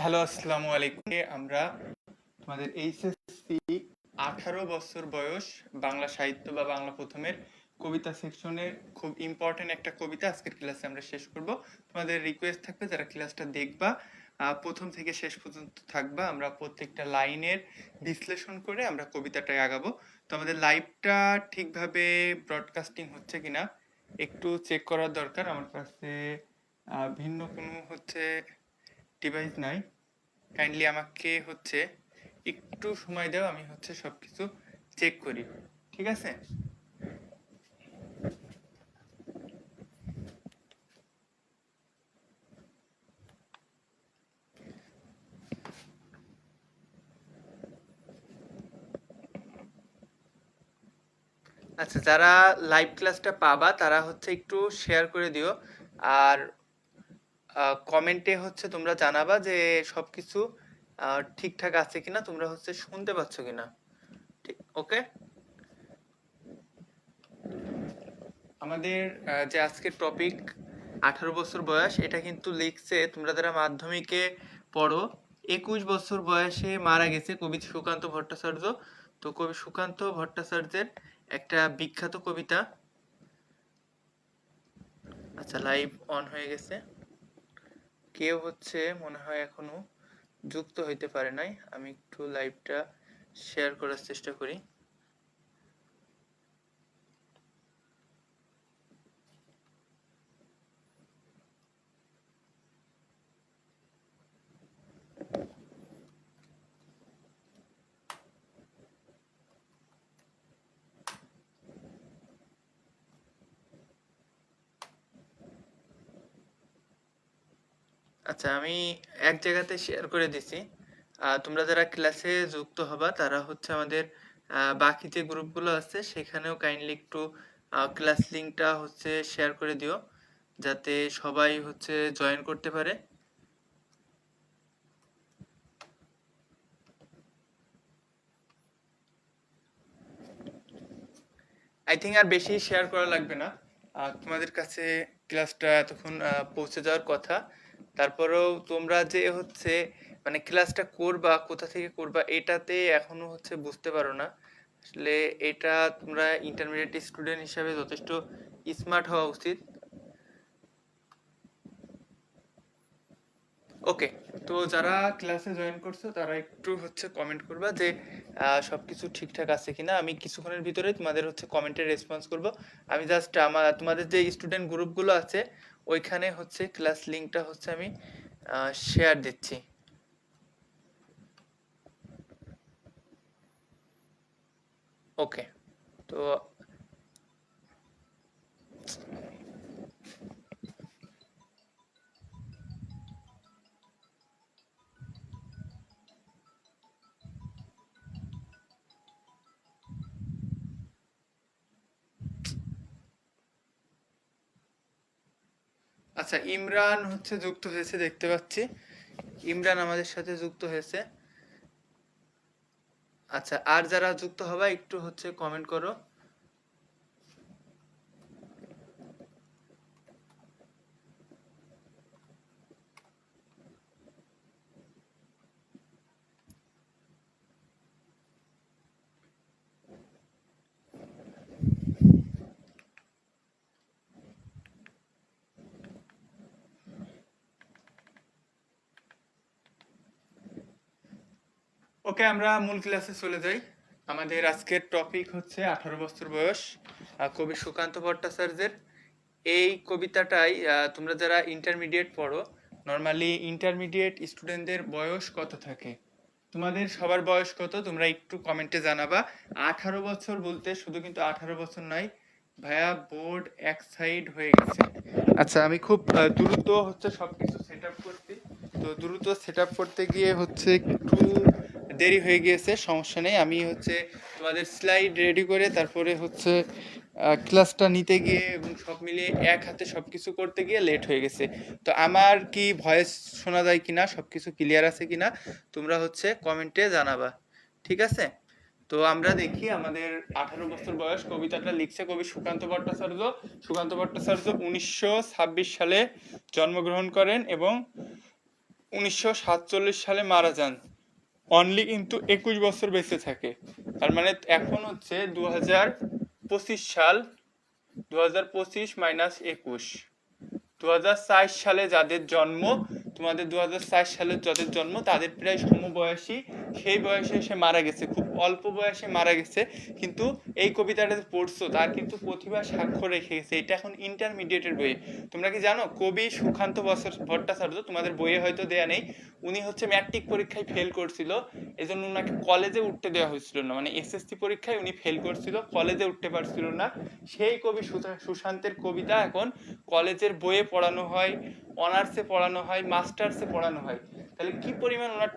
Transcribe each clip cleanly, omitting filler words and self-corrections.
Hello, আসসালামু আলাইকুম। আমরা তোমাদের এইচএসসি 18 বছর বয়স বাংলা সাহিত্য বা বাংলা প্রথমের কবিতা সেকশনের খুব ইম্পর্টেন্ট একটা কবিতা আজকের ক্লাসে আমরা শেষ করব। তোমাদের রিকোয়েস্ট থাকবে যারা ক্লাসটা দেখবা প্রথম থেকে শেষ পর্যন্ত থাকবা। আমরা প্রত্যেকটা লাইনের বিশ্লেষণ করে আমরা কবিতাটায় আগাবো। তো আমাদের লাইভটা ঠিকভাবে ব্রডকাস্টিং হচ্ছে কিনা একটু চেক করার দরকার। আমার কাছে ভিন্ন কোনো ডিভাইস নাই। কাইন্ডলি আমাকে একটু সময় দাও, আমি সবকিছু চেক করি। ঠিক আছে? আচ্ছা, যারা লাইভ ক্লাসটা পাবা তারা একটু শেয়ার করে দিও। আর কমেন্টে তোমরা জানাবা যে সবকিছু ঠিকঠাক আছে কিনা, তোমরা শুনতে পাচ্ছ কিনা। ঠিক, ওকে। আমাদের যে আজকের টপিক 18 বছর বয়স, এটা কিন্তু লিখছে তোমরা যারা মাধ্যমিকে পড়ো। 21 বছর বয়সে মারা গেছে কবি সুকান্ত ভট্টাচার্য। তো কবি সুকান্ত ভট্টাচার্যের একটা বিখ্যাত কবিতা। আচ্ছা, লাইভ অন হয়ে গেছে। কেউ মনে হয় এখনো যুক্ত হইতে পারে নাই। আমি একটু লাইভটা শেয়ার করার চেষ্টা করি। আচ্ছা, আমি এক জায়গাতে শেয়ার করে দিছি। তোমরা যারা ক্লাসে যুক্ত হবা তারা আমাদের বাকি যে গ্রুপগুলো আছে সেখানেও কাইন্ডলি একটু ক্লাস লিংকটা শেয়ার করে দিও, যাতে সবাই জয়েন করতে পারে। আই থিঙ্ক আর বেশি শেয়ার করা লাগবে না। তোমাদের কাছে ক্লাসটা এতক্ষণ পৌঁছে যাওয়ার কথা। তারপরেও তোমরা যে মানে ক্লাসটা করবা, কোথা থেকে করবা, এটাতে এখনো বুঝতে পারো না। আসলে এটা তোমরা ইন্টারমিডিয়েট স্টুডেন্ট হিসাবে যথেষ্ট স্মার্ট হওয়া উচিত। ওকে, তো যারা ক্লাসে জয়েন করছো তারা একটু কমেন্ট করবা যে সবকিছু ঠিকঠাক আছে কিনা। আমি কিছুক্ষণের ভিতরে তোমাদের কমেন্টের রেসপন্স করব। আমি জাস্ট তোমাদের যে স্টুডেন্ট গ্রুপগুলো আছে ওইখানে ক্লাস লিংকটা আমি শেয়ার দিচ্ছি। ওকে, তো আচ্ছা, ইমরান যুক্ত হয়েছে দেখতে পাচ্ছি। ইমরান আমাদের সাথে যুক্ত হয়েছে। আচ্ছা, আর যারা যুক্ত হবা একটু কমেন্ট করো। ওকে, আমরা মূল ক্লাসে চলে যাই। আমাদের আজকের টপিক 18 বছর বয়স কবি সুকান্ত ভট্টাচার্যের। এই কবিতাটাই তোমরা যারা ইন্টারমিডিয়েট পড়ো, নর্মালি ইন্টারমিডিয়েট স্টুডেন্টদের বয়স কত থাকে? তোমাদের সবার বয়স কত তোমরা একটু কমেন্টে জানাবা। 18 বছর বলতে শুধু কিন্তু 18 বছর নয় ভাইয়া, বোর্ড এক সাইড হয়ে গেছে। আচ্ছা, আমি খুব দ্রুত সবকিছু সেট আপ করছি। তো দ্রুত সেট আপ করতে গিয়ে একটু দেরি হয়ে গিয়েছে, সমস্যা নেই। আমি তোমাদের স্লাইড রেডি করে তারপরে ক্লাসটা নিতে গিয়ে এবং সব মিলিয়ে এক হাতে সবকিছু করতে গিয়ে লেট হয়ে গেছে। তো আমার কি ভয়েস শোনা যায় কিনা, সবকিছু ক্লিয়ার আছে কিনা তোমরা কমেন্টে জানাবা। ঠিক আছে? তো আমরা দেখি আমাদের 18 বছর বয়স কবিতাটা লিখছে কবি সুকান্ত ভট্টাচার্য। সুকান্ত ভট্টাচার্য 1926 সালে জন্মগ্রহণ করেন এবং 1947 সালে মারা যান। অনলি কিন্তু 21 বছর বেঁচে থাকে। তার মানে এখন হচ্ছে 2025 সাল, 2025 মাইনাস 21, 2004 সালে যাদের জন্ম, তোমাদের 2004 সালে যাদের জন্ম তাদের প্রায় সমবয়সী, সেই বয়সে সে মারা গেছে, খুব অল্প বয়সে মারা গেছে। কিন্তু এই কবিতাটা পড়ছো, তার কিন্তু প্রতিভা স্বাক্ষর রেখে গেছে। এটা এখন ইন্টারমিডিয়েটের বইয়ে। তোমরা কি জানো কবি সুকান্ত ভট্টাচার্য, তোমাদের বইয়ে হয়তো দেয়া নেই, উনি হচ্ছে ম্যাট্রিক পরীক্ষায় ফেল করছিল, এজন্য ওনাকে কলেজে উঠতে দেওয়া হয়েছিল না, মানে এসএসসি পরীক্ষায় উনি ফেল করছিল, কলেজে উঠতে পারছিল না। সেই কবি সুশান্তের কবিতা এখন কলেজের বইয়ে পড়ানো হয়, অনার্সে পড়ানো হয়, মাস্টার্সে পড়ানো হয়। তাহলে কি পরিমাণ ওনার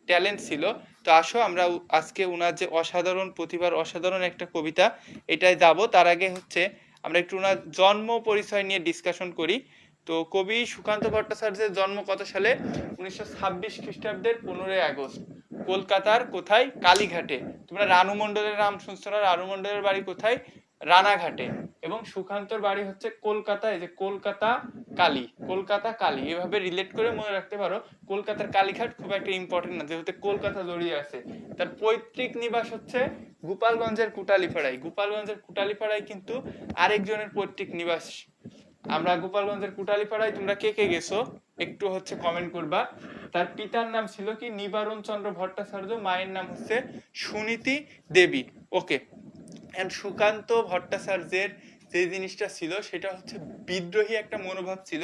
ট্যালেন্ট ছিল। তো আসো আমরা আজকে ওনার যে অসাধারণ প্রতিভার অসাধারণ একটা কবিতা, এটাই যাব। তার আগে হচ্ছে আমরা একটু ওনার জন্ম পরিচয় নিয়ে ডিসকাশন করি। তো কবি সুকান্ত ভট্টাচার্যের জন্ম কত সালে? 1926 খ্রিস্টাব্দের 15 আগস্ট, কলকাতার কোথায়? কালীঘাটে। তোমরা রানু মণ্ডলের নাম শুনছো না? রানু মণ্ডলের বাড়ি কোথায়? রানাঘাটে। এবং সুকান্তর বাড়ি হচ্ছে কলকাতায়, যে কলকাতা কালী, কলকাতা কালী, এভাবে রিলেট করে মনে রাখতে পারো। কলকাতার কালীঘাট খুব একটা ইম্পর্টেন্ট না, যেহেতু কলকাতা জড়িয়ে আছে। তার পৈতৃক নিবাস হচ্ছে গোপালগঞ্জের কুটালীপাড়ায়। গোপালগঞ্জের কুটালীপাড়ায় কিন্তু আরেকজনের পৈতৃক নিবাস। আমরা গোপালগঞ্জের কুটালীপাড়ায়, তোমরা কে কে গেছো একটু হচ্ছে কমেন্ট করবা। তার পিতার নাম ছিল কি? নিবারণ চন্দ্র ভট্টাচার্য, মায়ের নাম হচ্ছে সুনীতি দেবী। ওকে। এন্ড সুকান্ত ভট্টাচার্যের যে জিনিসটা ছিল সেটা হচ্ছে বিদ্রোহী একটা মনোভাব ছিল,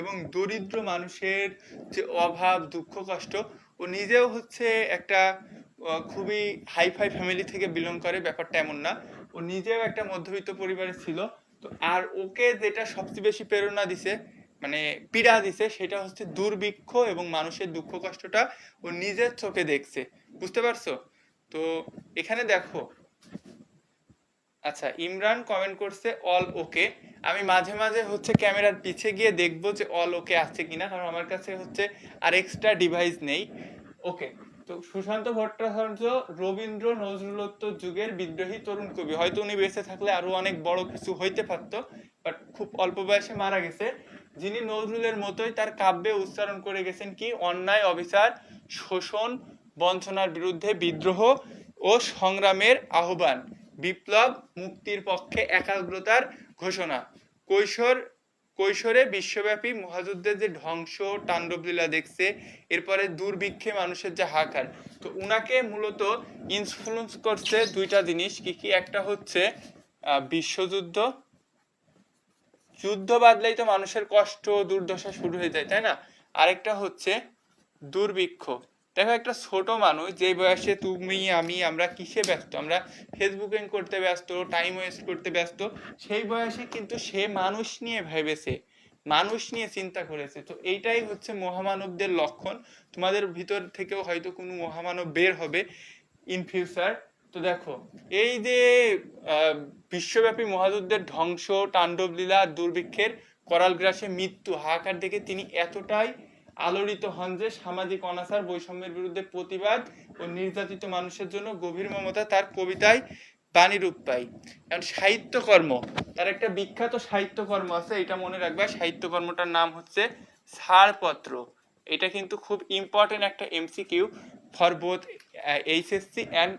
এবং দরিদ্র মানুষের যে অভাব দুঃখ কষ্ট, ও নিজেও হচ্ছে একটা খুবই হাইফাই ফ্যামিলি থেকে বিলং করে, ব্যাপারটা এমন না, ও নিজেও একটা মধ্যবিত্ত পরিবারে ছিল। তো আর ওকে যেটা সবচেয়ে বেশি প্রেরণা দিছে, মানে পীড়া দিছে, সেটা হচ্ছে দুর্ভিক্ষ এবং মানুষের দুঃখ কষ্টটা ও নিজের চোখে দেখছে। বুঝতে পারছো? তো এখানে দেখো, আচ্ছা ইমরান কমেন্ট করছে অল ওকে। আমি মাঝে মাঝে হচ্ছে ক্যামেরার পিছে গিয়ে দেখবো যে অল ওকে আছে কিনা, কারণ আমার কাছে হচ্ছে আর এক্সট্রা ডিভাইস নেই। ওকে। তো সুশান্ত ভট্টাচার্য রবীন্দ্র নজরুলোত্তর যুগের বিদ্রোহী তরুণ কবি। হয়তো উনি বেঁচে থাকলে আরো অনেক বড় কিছু হইতে পারতো, বাট খুব অল্প বয়সে মারা গেছে। যিনি নজরুলের মতোই তার কাব্যে উচ্চারণ করে গেছেন কি? অন্যায়, অবিচার, শোষণ, বঞ্চনার বিরুদ্ধে বিদ্রোহ ও সংগ্রামের আহ্বান, বিপ্লব, মুক্তির পক্ষে একাগ্রতার ঘোষণা। কৈশোরে বিশ্বব্যাপী মহাযুদ্ধের যে ধ্বংস তাণ্ডবলীলা দেখছে, এরপরে দুর্ভিক্ষে মানুষের যে হাহাকার। তো উনাকে মূলত ইনফ্লুয়েন্স করছে দুইটা জিনিস, কি কি? একটা হচ্ছে বিশ্বযুদ্ধ, যুদ্ধ বাদলেই তো মানুষের কষ্ট দুর্দশা শুরু হয়ে যায়, তাই না? আরেকটা হচ্ছে দুর্ভিক্ষ। দেখো একটা ছোট মানুষ, যে বয়সে তুমি আমি আমরা কিসে ব্যস্ত, আমরা ফেসবুকিং করতে ব্যস্ত, টাইম ওয়েস্ট করতে ব্যস্ত, সেই বয়সে কিন্তু সে মানুষ নিয়ে ভেবেছে, মানুষ নিয়ে চিন্তা করেছে। তো এইটাই হচ্ছে মহামানবদের লক্ষণ। তোমাদের ভিতর থেকেও হয়তো কোনো মহামানব বের হবে ইন ফিউচার। তো দেখো এই যে বিশ্বব্যাপী মহাযুদ্ধের ধ্বংস, তাণ্ডবলীলা, দুর্ভিক্ষের করাল গ্রাসে মৃত্যু, হাহাকার দেখে তিনি এতটাই আলোড়িত হন যে সামাজিক অনাচার, বৈষম্যের বিরুদ্ধে প্রতিবাদ ও নির্যাতিত মানুষের জন্য গভীর মমতা তার কবিতায় বাণী রূপ পায়। কারণ সাহিত্যকর্ম, তার একটা বিখ্যাত সাহিত্যকর্ম আছে, এটা মনে রাখবা। সাহিত্যকর্মটার নাম হচ্ছে ছাড়পত্র। এটা কিন্তু খুব ইম্পর্টেন্ট একটা MCQ for both HSC and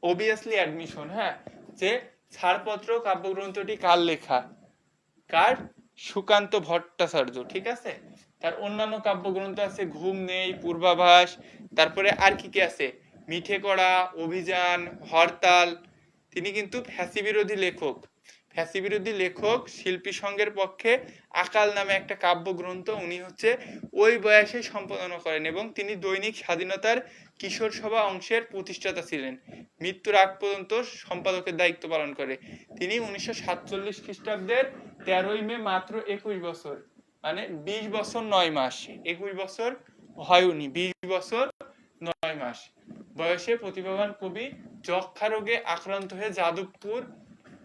obviously admission. হ্যাঁ, যে ছাড়পত্র কাব্যগ্রন্থটি কার লেখা? কার? সুকান্ত ভট্টাচার্য। ঠিক আছে। তার অন্যান্য কাব্যগ্রন্থ আছে ঘুম নেই, পূর্বাভাস, তারপরে আর কি কি আছে? মিঠে কড়া, অভিযান, হরতাল। তিনি কিন্তু ফ্যাসি বিরোধী লেখক। ফ্যাসি বিরোধী লেখক, শিল্পী সংঘের পক্ষে আকাল নামে একটা কাব্যগ্রন্থ উনি হচ্ছে ওই বয়সে সম্পাদনা করেন, এবং তিনি দৈনিক স্বাধীনতার কিশোর সভা অংশের প্রতিষ্ঠাতা ছিলেন। মৃত্যুর আগ পর্যন্ত সম্পাদকের দায়িত্ব পালন করে। তিনি 1947 খ্রিস্টাব্দের 13ই মে, মাত্র 21 বছর, মানে 20 বছর 9 মাস, 21 বছর হয়নি, 20 বছর 9 মাস বয়সে প্রতিভাবান কবি যক্ষা রোগে আক্রান্ত হয়ে যাদবপুর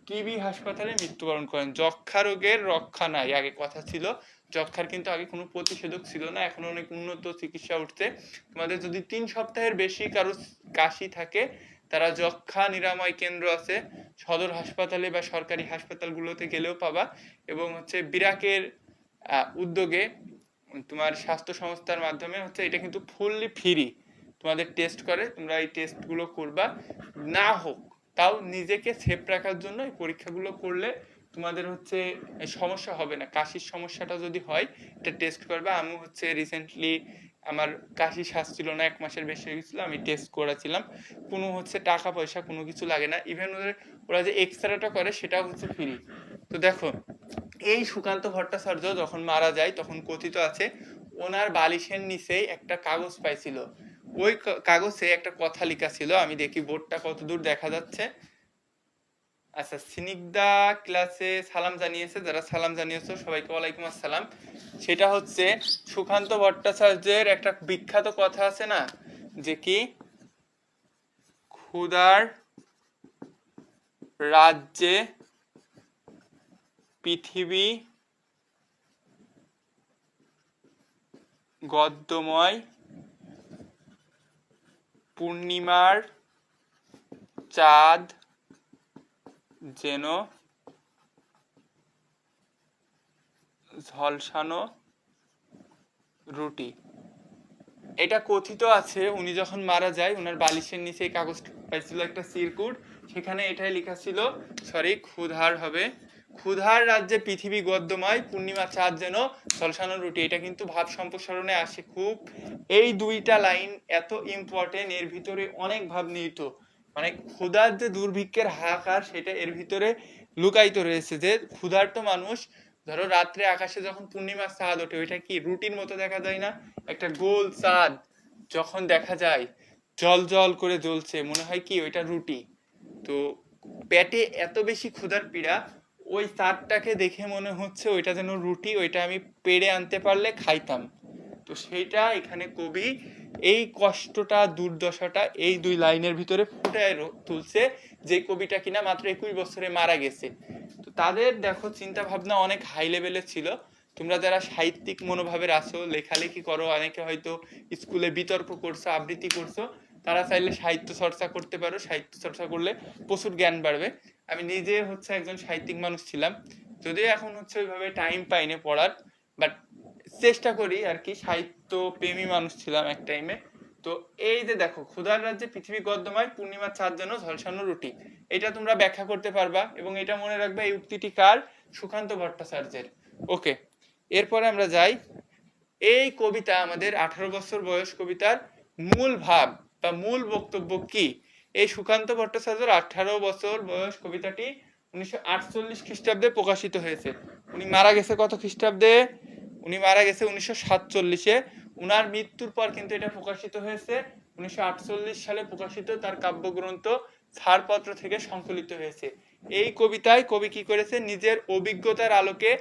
টিবি হাসপাতালে মৃত্যুবরণ করেন। যক্ষা রোগের রক্ষা নাই, আগে কথা ছিল। যক্ষার কিন্তু আগে কোনো প্রতিষেধক ছিল না, এখন অনেক উন্নত চিকিৎসা উঠছে। তোমাদের যদি 3 সপ্তাহের বেশি কারো কাশি থাকে, তারা যক্ষা নিরাময় কেন্দ্র আছে সদর হাসপাতালে বা সরকারি হাসপাতালগুলোতে গেলেও পাবা। এবং হচ্ছে বিরাকের উদ্যোগে তোমার স্বাস্থ্য সংস্থার মাধ্যমে হচ্ছে, এটা কিন্তু ফুললি ফ্রি তোমাদের টেস্ট করে, তোমরা এই টেস্টগুলো করবা। না হোক তাও নিজেকে সেফ রাখার জন্য এই পরীক্ষাগুলো করলে তোমাদের হচ্ছে সমস্যা হবে না। কাশির সমস্যাটা যদি হয় এটা টেস্ট করবা। আমি হচ্ছে রিসেন্টলি আমার কাশি সারছিল না, 1 মাসের বেশি হয়ে গেছিলো, আমি টেস্ট করেছিলাম। কোনো হচ্ছে টাকা পয়সা কোনো কিছু লাগে না, ইভেন ওরা যে এক্সরেটা করে সেটাও হচ্ছে ফ্রি। তো দেখো, এই সুকান্ত ভট্টাচার্য যখন মারা যায় তখন কথিত আছে ওনার বালিশের নিচেই একটা কাগজ পাইছিল। ওই কাগজে একটা কথা লেখা ছিল, আমি দেখি বোর্ডটা কতদূর দেখা যাচ্ছে। আচ্ছা, স্নিগ্ধা ক্লাসে সালাম জানিয়েছে, যারা সালাম জানিয়েছো সবাইকে ওয়ালাইকুম আসসালাম। সেটা হচ্ছে সুকান্ত ভট্টাচার্যের একটা বিখ্যাত কথা আছে না, যে কি ক্ষুধার রাজ্যে পৃথিবী গদ্যময়, পূর্ণিমার চাঁদ যেন ঝলসানো রুটি। এটা কথিত আছে উনি যখন মারা যায় ওনার বালিশের নিচে কাগজ পাইছিল একটা চিরকুট, সেখানে এটাই লেখা ছিল, ক্ষুধার হবে, ক্ষুধার রাজ্যে পৃথিবী গদ্যময়, পূর্ণিমা চাঁদ যেন ঝলসানো রুটি। এটা কিন্তু ভাব সম্প্রসারণে আসে খুব। এই দুইটা লাইন এত ইম্পর্টেন্ট, এর ভিতরে অনেক ভাব নিহিত। মানে ক্ষুধার যে দুর্ভিক্ষের হাহাকার সেটা এর ভিতরে লুকায়িত রয়েছে। যে ক্ষুধার্ত মানুষ, ধরো রাত্রে আকাশে যখন পূর্ণিমার চাঁদ ওঠে, ওইটা কি রুটির মতো দেখা যায় না? একটা গোল চাঁদ যখন দেখা যায় জল জল করে জ্বলছে, মনে হয় কি ওইটা রুটি। তো পেটে এত বেশি ক্ষুধার পীড়া, ওই চাঁদটাকে দেখে মনে হচ্ছে ওইটা যেন রুটি, ওইটা আমি পেড়ে আনতে পারলে খাইতাম। তো সেইটা এখানে কবি এই কষ্টটা দুর্দশাটা এই 2 লাইনের ভিতরে ফুটায় তুলছে, যে কবিটা কিনা মাত্র 21 বছরে মারা গেছে। তো তাদের দেখো চিন্তা ভাবনা অনেক হাই লেভেলের ছিল। তোমরা যারা সাহিত্যিক মনোভাবের আছো, লেখালেখি করো, অনেকে হয়তো স্কুলে বিতর্ক করছো, আবৃত্তি করছো, তারা চাইলে সাহিত্য চর্চা করতে পারো। সাহিত্য চর্চা করলে প্রচুর জ্ঞান বাড়বে। আমি নিজে হচ্ছে একজন সাহিত্যিক মানুষ ছিলাম, যদিও এখন হচ্ছে ওইভাবে টাইম পাইনি পড়ার, বাট চেষ্টা করি আর কি। সাহিত্য প্রেমী মানুষ ছিলাম এক টাইমে। তো এই যে দেখো, ক্ষুধার রাজ্যে পৃথিবী গদ্যময়, পূর্ণিমার চাঁদ যেন ঝলসানো রুটি, এটা তোমরা ব্যাখ্যা করতে পারবা। এবং এটা মনে রাখবে, এই উক্তিটি কার? সুকান্ত ভট্টাচার্যের। ওকে, এরপরে আমরা যাই। এই কবিতা আমাদের 18 বছর বয়স কবিতার মূল ভাব বা মূল বক্তব্য কি? এই সুকান্ত ভট্টাচার্যের 18 বছর বয়স কবিতাটি 1948 খ্রিস্টাব্দে প্রকাশিত হয়েছে। উনি মারা গেছে কত খ্রিস্টাব্দে? উনি মারা গেছে 1947-এ। উনার মৃত্যুর পর কিন্তু এটা প্রকাশিত হয়েছে 1948 সালে প্রকাশিত তার কাব্যগ্রন্থ ছাড়পত্র থেকে সংকলিত হয়েছে। এই কবিতায় কবি কি করেছে? নিজের অভিজ্ঞতার আলোকে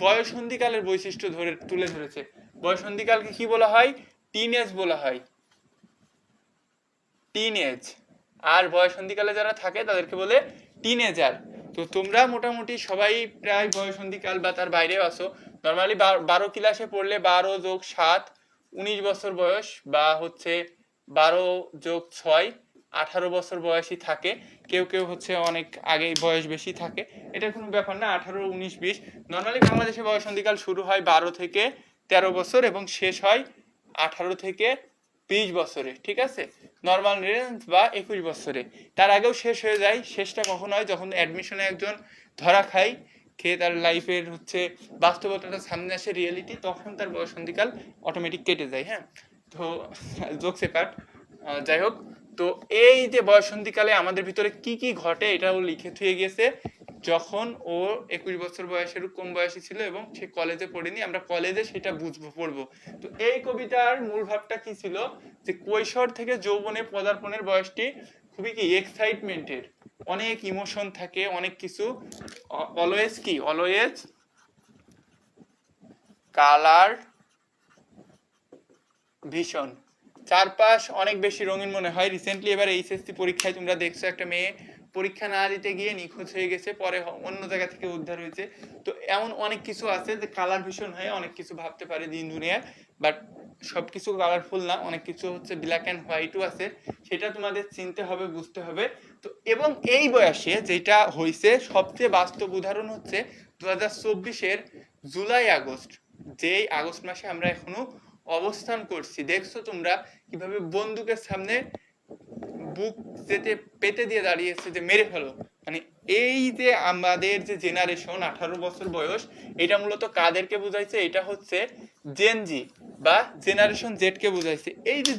বয়সন্ধিকালের বৈশিষ্ট্য তুলে ধরেছে। বয়সন্ধিকালকে কি বলা হয়? টিন এজ বলা হয়, টিন এজ। আর বয়সন্ধিকালে যারা থাকে তাদেরকে বলে টিনেজার। তো তোমরা মোটামুটি সবাই প্রায় বয়সন্ধিকাল বা তার বাইরেও আসো। নর্মালি 12 ক্লাসে পড়লে 12 যোগ 7 19 বছর বয়স, বা হচ্ছে 12 যোগ 6 18 বছর বয়সী থাকে। কেউ কেউ হচ্ছে অনেক আগেই বয়স বেশি থাকে, এটা কোনো ব্যাপার না। 18 19 20 নর্মালি বাংলাদেশে বয়সন্ধিকাল শুরু হয় 12 থেকে 13 বছর এবং শেষ হয় 18 থেকে 20 বছরে, ঠিক আছে? নর্মাল রেঞ্জ বা 21 বছরে। তার আগেও শেষ হয়ে যায়। শেষটা কখন হয়? যখন অ্যাডমিশনে একজন ধরা খায়, খেয়ে তার লাইফের হচ্ছে বাস্তবতাটা সামনে আসে, রিয়েলিটি, তখন তার বয়সন্ধিকাল অটোমেটিক কেটে যায়। হ্যাঁ, তো জোকস এপার্ট, যাই হোক। তো এই যে বয়সন্ধিকালে আমাদের ভিতরে কি কি ঘটে এটাও লিখে থুয়ে গেছে। যখন ও 21 বছর বয়সের কম বয়সী ছিল এবং সে কলেজে পড়েনি, আমরা কলেজে সেটা পড়বো। তো এই কবিতার মূল ভাবটা কি ছিল? যে কৈশোর থেকে যৌবনে পদার্পণের বয়সটি খুবই কি এক্সাইটমেন্টের, অনেক ইমোশন থাকে, অনেক কিছু। অলওয়েজ কি? অলওয়েজ কালার ভীষণ, চারপাশ অনেক বেশি রঙিন মনে হয়। রিসেন্টলি এবার এইচএসসি পরীক্ষায় তোমরা দেখছো একটা মেয়ে পরীক্ষা না দিতে গিয়ে নিখোঁজ হয়ে গেছে, পরে অন্য জায়গা থেকে উদ্ধার হয়েছে। তো এমন অনেক কিছু আছে যে কালার ভীষণ হয়ে অনেক কিছু ভাবতে পারে দিন দুনিয়ায়, বাট সবকিছু কালারফুল না, অনেক কিছু হচ্ছে ব্ল্যাক অ্যান্ড হোয়াইটও আছে। সেটা তোমাদের চিনতে হবে, বুঝতে হবে। তো এবং এই বয়সে যেটা হয়েছে সবচেয়ে বাস্তব উদাহরণ হচ্ছে 2024-এর জুলাই আগস্ট। যেই আগস্ট মাসে আমরা এখনো অবস্থান করছি। দেখছো তোমরা কিভাবে বন্দুকের সামনে বুক যেতে পেতে দিয়ে দাঁড়িয়েছে যে মেরে ফেলো। মানে এই যে আমাদের যে জেনারেশন 18 বছর বয়স, এটা মূলত কাদেরকে বুঝাইছে? এটা হচ্ছে জেনজি বা জেনারেশন জেড কে বুঝাইছে। এই যে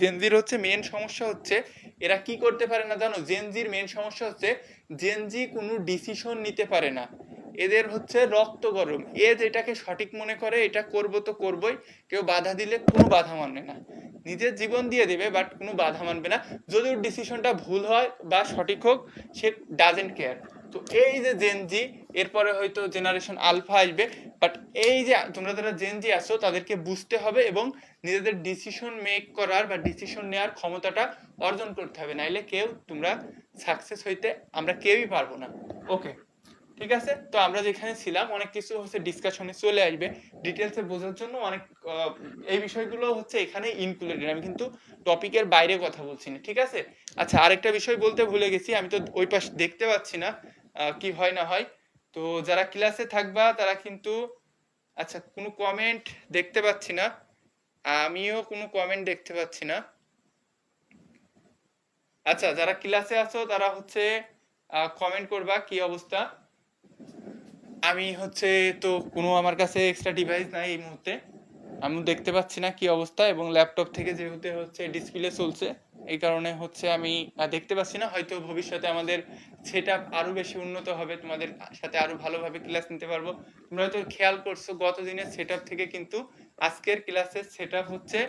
জেনজির হচ্ছে মেন সমস্যা হচ্ছে এরা কি করতে পারে না জানো? জেনজির মেন সমস্যা হচ্ছে জেনজি কোনো ডিসিশন নিতে পারে না। এদের হচ্ছে রক্ত গরম, এ যেটাকে সঠিক মনে করে এটা করব তো করবই, কেউ বাধা দিলে কোনো বাধা মানে না, নিজের জীবন দিয়ে দেবে বাট কোনো বাধা মানবে না। যদি ওর ডিসিশনটা ভুল হয় বা সঠিক হোক, সে ডাজেন্ট কেয়ার। তো এই যে জেনজি, এরপরে হয়তো জেনারেশন আলফা আসবে, বাট এই যে তোমরা যারা জেনজি আছো তাদেরকে বুঝতে হবে এবং নিজেদের ডিসিশন মেক করার বা ডিসিশন নেওয়ার ক্ষমতাটা অর্জন করতে হবে, নাইলে কেউ তোমরা সাকসেস হইতে আমরা কেউই পারবো না। ওকে, ঠিক আছে। তো আমরা যেখানে ছিলাম অনেক কিছু হচ্ছে ডিসকাশনে চলে আসবে, ডিটেলসে বোঝার জন্য অনেক এই বিষয়গুলো হচ্ছে এখানে ইনক্লুডেড, আমি কিন্তু টপিকের বাইরে কথা বলছি না, ঠিক আছে। আচ্ছা, আরেকটা বিষয় বলতে ভুলে গেছি, আমি তো ওই পাশ দেখতে পাচ্ছি না কি হয় না হয়। তো যারা ক্লাসে থাকবা তারা কিন্তু, আচ্ছা কোনো কমেন্ট দেখতে পাচ্ছি না, আমিও কোনো কমেন্ট দেখতে পাচ্ছি না। আচ্ছা, যারা ক্লাসে আছো তারা হচ্ছে কমেন্ট করবা কি অবস্থা। আমি হচ্ছে তো কোনো আমার কাছে এক্সট্রা ডিভাইস নাই এই মুহূর্তে, আমি দেখতে পাচ্ছি না কি অবস্থা, এবং ল্যাপটপ থেকে যেহেতু হচ্ছে ডিসপ্লে চলছে এই কারণে হচ্ছে আমি দেখতে পাচ্ছি না। হয়তো ভবিষ্যতে আমাদের সেটআপ আরো বেশি উন্নত হবে, তোমাদের সাথে আরো ভালোভাবে ক্লাস নিতে পারবো। তোমরা হয়তো খেয়াল করছো গত দিনের সেটআপ থেকে কিন্তু আজকের ক্লাসের সেটআপ হচ্ছে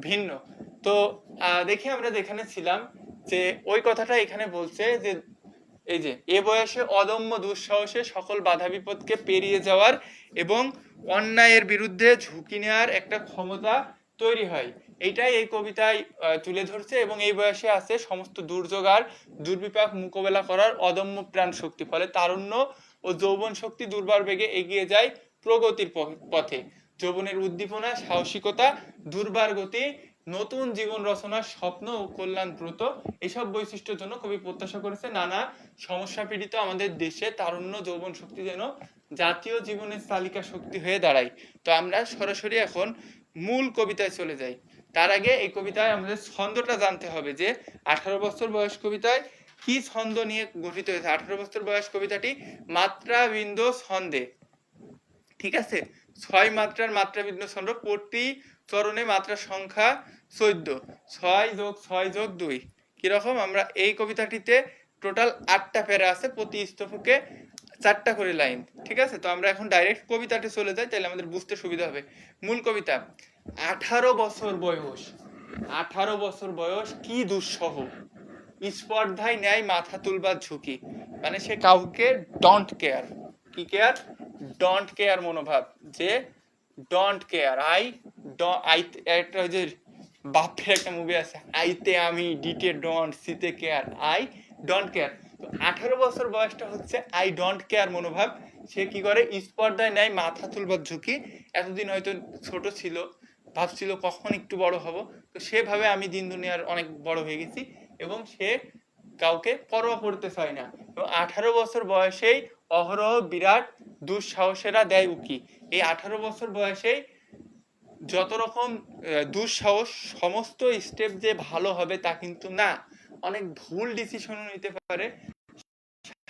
ভিন্ন। তো দেখি আমরা যেখানে ছিলাম যে ওই কথাটা এখানে বলছে যে এই যে এ বয়সে অদম্য দুঃসাহসে সকল বাধা বিপদকে পেরিয়ে যাওয়ার এবং অন্যায়ের বিরুদ্ধে ঝুঁকি নেওয়ার একটা ক্ষমতা তৈরি হয়, এইটাই এই কবিতায় তুলে ধরছে। এবং এই বয়সে আছে সমস্ত দুর্যোগ আর দুর্বিপাক মোকাবেলা করার অদম্য প্রাণ শক্তি, ফলে তারুণ্য ও যৌবন শক্তি দুর্বার বেগে এগিয়ে যায় প্রগতির পথে। যৌবনের উদ্দীপনা, সাহসিকতা, দুর্বার গতি, নতুন জীবন রচনার স্বপ্ন ও কল্যাণ ব্রত, এইসব বৈশিষ্ট্যের জন্য কবি প্রত্যাশা করেছে নানা সমস্যা পীড়িত আমাদের দেশে তারুণ্য যৌবন শক্তি যেন জাতীয় জীবনের তালিকা শক্তি হয়ে দাঁড়ায়। তো আমরা সরাসরি এখন মূল কবিতায় চলে যাই। তার আগে এই কবিতায় আমাদের ছন্দটা জানতে হবে যে 18 বছর বয়স কবিতায় কি ছন্দ নিয়ে গঠিত হয়েছে। 18 বছর বয়স কবিতাটি মাত্রাবিন্দ ছন্দে, ঠিক আছে। 6 মাত্রার মাত্রাবিন্দ ছন্দ, প্রতি চরণে মাত্রা সংখ্যা 14, 6+6+2। কিরকম? আমরা এই কবিতাটিতে টোটাল 8টা প্যারা আছে, প্রতি স্তবকে 4টা করে লাইন, ঠিক আছে। তো আমরা এখন ডাইরেক্ট কবিতাতে চলে যাই, তাহলে আমাদের বুঝতে সুবিধা হবে। মূল কবিতা। 18 বছর বয়স, 18 বছর বয়স কি দুঃসহ, স্পর্ধায় নেয় মাথা তুলবার ঝুঁকি, মানে সে কাউকে ডোন্ট কেয়ার, কি কেয়ার? ডোন্ট কেয়ার মনোভাব, যে ডোন্ট কেয়ার, আই একটা ওই যে বাপের একটা মুভি আছে, আইতে আমি, ডিতে ডোন্ট, সিতে কেয়ার, আই ডোন্ট কেয়ার। তো 18 বছর বয়সটা হচ্ছে আই ডোন্ট কেয়ার মনোভাব। সে কি করে? স্পর্ধায় নেয় মাথা তুলবার ঝুঁকি। এতদিন হয়তো ছোট ছিল, ভাবছিল কখন একটু বড় হব, তো সেভাবে আমি দিন দুনিয়ার অনেক বড় হয়ে গেছি, এবং সে কাউকে পরোয়া করতে চায় না। এবং 18 বছর বয়সেই অহরহ বিরাট দুঃসাহসেরা দেয় উকি। এই 18 বছর বয়সেই যত রকম দুঃসাহস, সমস্ত স্টেপ যে ভালো হবে তা কিন্তু না, অনেক ভুল ডিসিশনও নিতে পারে।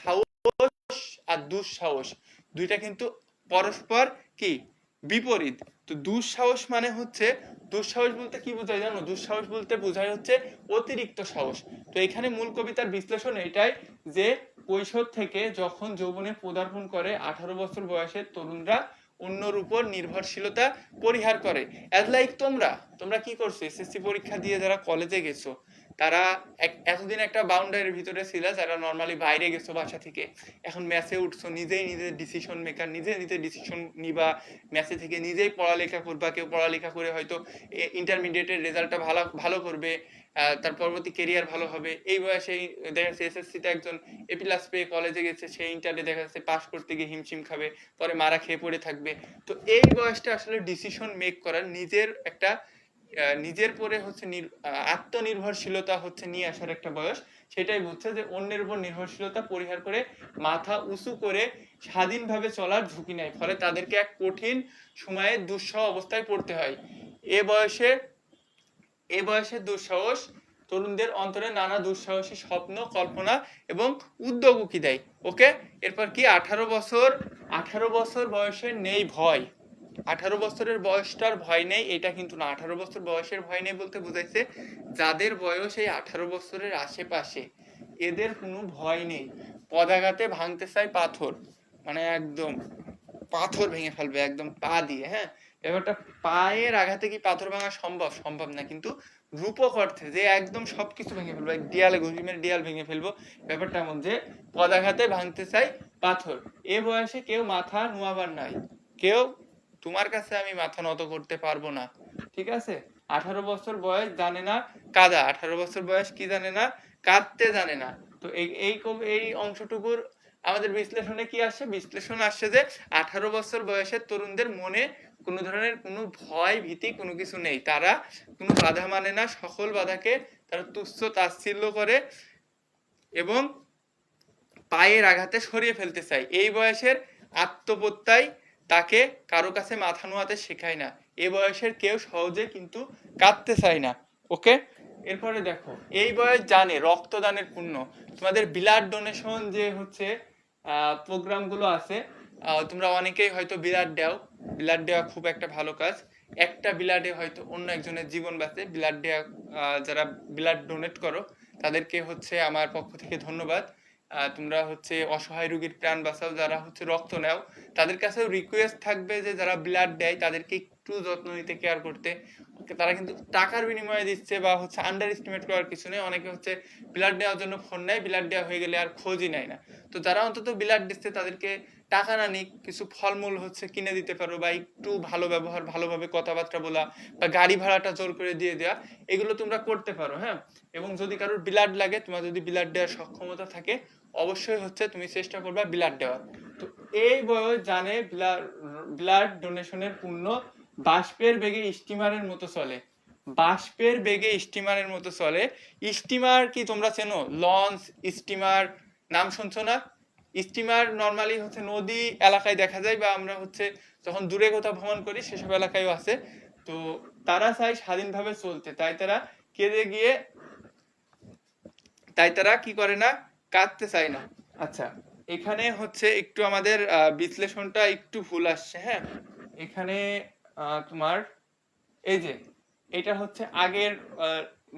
সাহস আর দুঃসাহস দুইটা কিন্তু পরস্পর কি বিপরীত। তো দুঃসাহস মানে হচ্ছে, দুঃসাহস বলতে কি বোঝায় জানো? দুঃসাহস বলতে বোঝায় হচ্ছে অতিরিক্ত সাহস। তো এখানে মূল কবিতার বিশ্লেষণ এটাই যে কৈশোর থেকে যখন যৌবনে পদার্পণ করে 18 বছর বয়সের তরুণরা অন্যর উপর নির্ভরশীলতা পরিহার করে। অ্যাজ লাইক তোমরা তোমরা কি করছো? এসএসসি পরীক্ষা দিয়ে যারা কলেজে গেছো, তারা এতদিন একটা বাউন্ডারির ভিতরে ছিল, যারা নর্মালি বাইরে গেছো বাসা থেকে, এখন ম্যাচে উঠছো, নিজেই নিজের ডিসিশন মেকার, নিজে নিজে ডিসিশন নিবা, ম্যাচে থেকে নিজেই পড়ালেখা করবা। কেউ পড়ালেখা করে হয়তো ইন্টারমিডিয়েটের রেজাল্টটা ভালো ভালো করবে, তার পরবর্তী কেরিয়ার ভালো হবে। এই বয়সে দেখা যাচ্ছে এসএসসিতে একজন A+ পেয়ে কলেজে গেছে, সেই ইন্টারে দেখা যাচ্ছে পাশ করতে গিয়ে হিমশিম খাবে, পরে মারা খেয়ে পড়ে থাকবে। তো এই বয়সটা আসলে ডিসিশন মেক করার, নিজের একটা নিজের পরে হচ্ছে আত্মনির্ভরশীলতা হচ্ছে নিয়ে আসার একটা বয়স। সেটাই বুঝছে যে অন্যের উপর নির্ভরশীলতা পরিহার করে মাথা উঁচু করে স্বাধীনভাবে চলার ঝুঁকি নেয়, ফলে তাদেরকে এক কঠিন সময়ে দুঃসহ অবস্থায় পড়তে হয়। এ বয়সে দুঃসাহস তরুণদের অন্তরে নানা দুঃসাহসী স্বপ্ন, কল্পনা এবং উদ্যোগ উকি দেয়। ওকে, এরপর কি 18 বছর বয়সের নেই ভয়। 18 বছরের বয়সটার ভয় নেই এটা কিন্তু না। 18 বছর বয়সের ভয় নেই বলতে বুঝাইছে যাদের বয়স এই 18 বছরের আশেপাশে, এদের কোনো ভয় নেই। পদাঘাতে ভাঙতে চায় পাথর, মানে একদম পাথর ভেঙে ফেলবে একদম পা দিয়ে। হ্যাঁ, ব্যাপারটা পায়ের আঘাতে কি পাথর ভাঙা সম্ভব? সম্ভব না, কিন্তু রূপক অর্থে যে একদম সবকিছু ভেঙে ফেলবো, দেয়ালে ঘুষি মেরে দেয়াল ভেঙে ফেলবো, ব্যাপারটা এমন যে পদাঘাতে ভাঙতে চাই পাথর। এ বয়সে কেউ মাথা নোয়াবার নাই, কেউ তোমার কাছে আমি মাথা নত করতে পারবো না। ঠিক আছে, 18 বছর বয়স জানে না কাদা, 18 বছর বয়স কি জানে না? কাঁদতে জানে না। তো এই অংশটুকুর আমাদের বিশ্লেষণে কি আসছে? বিশ্লেষণ আসছে যে 18 বছর বয়সের তরুণদের মনে কোনো ধরনের কোনো ভয় ভীতি কোনো কিছু নেই, তারা কোনো বাধা মানে না, সকল বাধাকে তারা তুচ্ছ তাচ্ছিল্য করে এবং পায়ের আঘাতে সরিয়ে ফেলতে চায়। এই বয়সের আত্মপ্রত্যয় তাকে কারো কাছে মাথা নোয়াতে শেখায় না। এই বয়সের কেউ সহজে কিন্তু কাঁদতে চায় না। ওকে, এরপরে দেখো, এই বয়স জানে রক্তদানের পুণ্য। তোমাদের ব্লাড ডোনেশন যে হচ্ছে প্রোগ্রামগুলো আছে, তোমরা অনেকেই হয়তো ব্লাড দাও। ব্লাড দেওয়া খুব একটা ভালো কাজ। একটা ব্লাডে হয়তো অন্য একজনের জীবন বাঁচে। ব্লাড দেওয়া যারা ব্লাড ডোনেট করো তাদেরকে হচ্ছে আমার পক্ষ থেকে ধন্যবাদ। তোমরা হচ্ছে অসহায় রোগীর প্রাণ বাঁচাও। যারা হচ্ছে রক্ত নাও তাদের কাছেও রিকোয়েস্ট থাকবে যে যারা ব্লাড দেয় তাদেরকে একটু যত্ন নিতে, কেয়ার করতে। তারা কিন্তু টাকার বিনিময়ে দিচ্ছে বা হচ্ছে আন্ডার এস্টিমেট করার কিছু নেই। অনেকে হচ্ছে ব্লাড দেওয়ার জন্য ফোন নেয়, ব্লাড দেওয়া হয়ে গেলে আর খোঁজই নেয় না। তো যারা অন্তত ব্লাড দিচ্ছে তাদেরকে টাকা না নিক, কিছু ফলমূল হচ্ছে কিনে দিতে পারো, বা একটু ভালো ব্যবহার, ভালোভাবে কথাবার্তা বলা, বা গাড়ি ভাড়াটা জোর করে দিয়ে দেওয়া, এগুলো তোমরা করতে পারো। হ্যাঁ, এবং যদি কারোর ব্লাড লাগে, তোমার যদি ব্লাড দেওয়ার সক্ষমতা থাকে, অবশ্যই হচ্ছে তুমি চেষ্টা করবা ব্লাড দেওয়ার। তো এই বয়স জানে ব্লাড ডোনেশনের পুণ্য। বাষ্পের বেগে স্টিমারের মতো চলে, বাষ্পের বেগে স্টিমারের মতো চলে। স্টিমার কি তোমরা চেনো? লঞ্চ, স্টিমার নাম শুনছো না? স্টিমার নর্মালি হচ্ছে নদী এলাকায় দেখা যায়, বা আমরা হচ্ছে যখন দূরে কোথাও ভ্রমণ করি সেসব এলাকায়ও আছে। তো তারা চায় স্বাধীনভাবে চলতে, তাই তারা কেঁদে গিয়ে, তাই তারা কি করে না? কাঁদতে চায় না। আচ্ছা, এখানে হচ্ছে একটু আমাদের বিশ্লেষণটা একটু ভুল আসছে। হ্যাঁ, এখানে তোমার এই যে এটা হচ্ছে আগের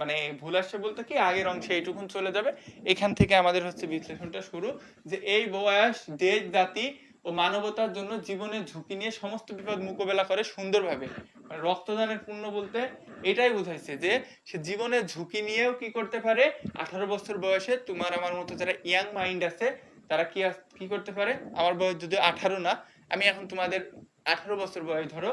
মানে ভুল আসছে বলতে কি আগের অংশে এইটুকুন চলে যাবে। এখান থেকে আমাদের হচ্ছে বিশ্লেষণটা শুরু, যে এই বয়স দেশ, জাতি ও মানবতার জন্য জীবনের ঝুঁকি নিয়ে সমস্ত বিপদ মোকাবেলা করে সুন্দরভাবে। মানে রক্তদানের পুণ্য বলতে এটাই বুঝাইছে যে সে জীবনের ঝুঁকি নিয়েও কি করতে পারে। 18 বছর বয়সে তোমার আমার মতো যারা ইয়াং মাইন্ড আছে তারা কি করতে পারে। আমার বয়স যদি 18 না, আমি এখন তোমাদের 18 বছর বয়স ধরো,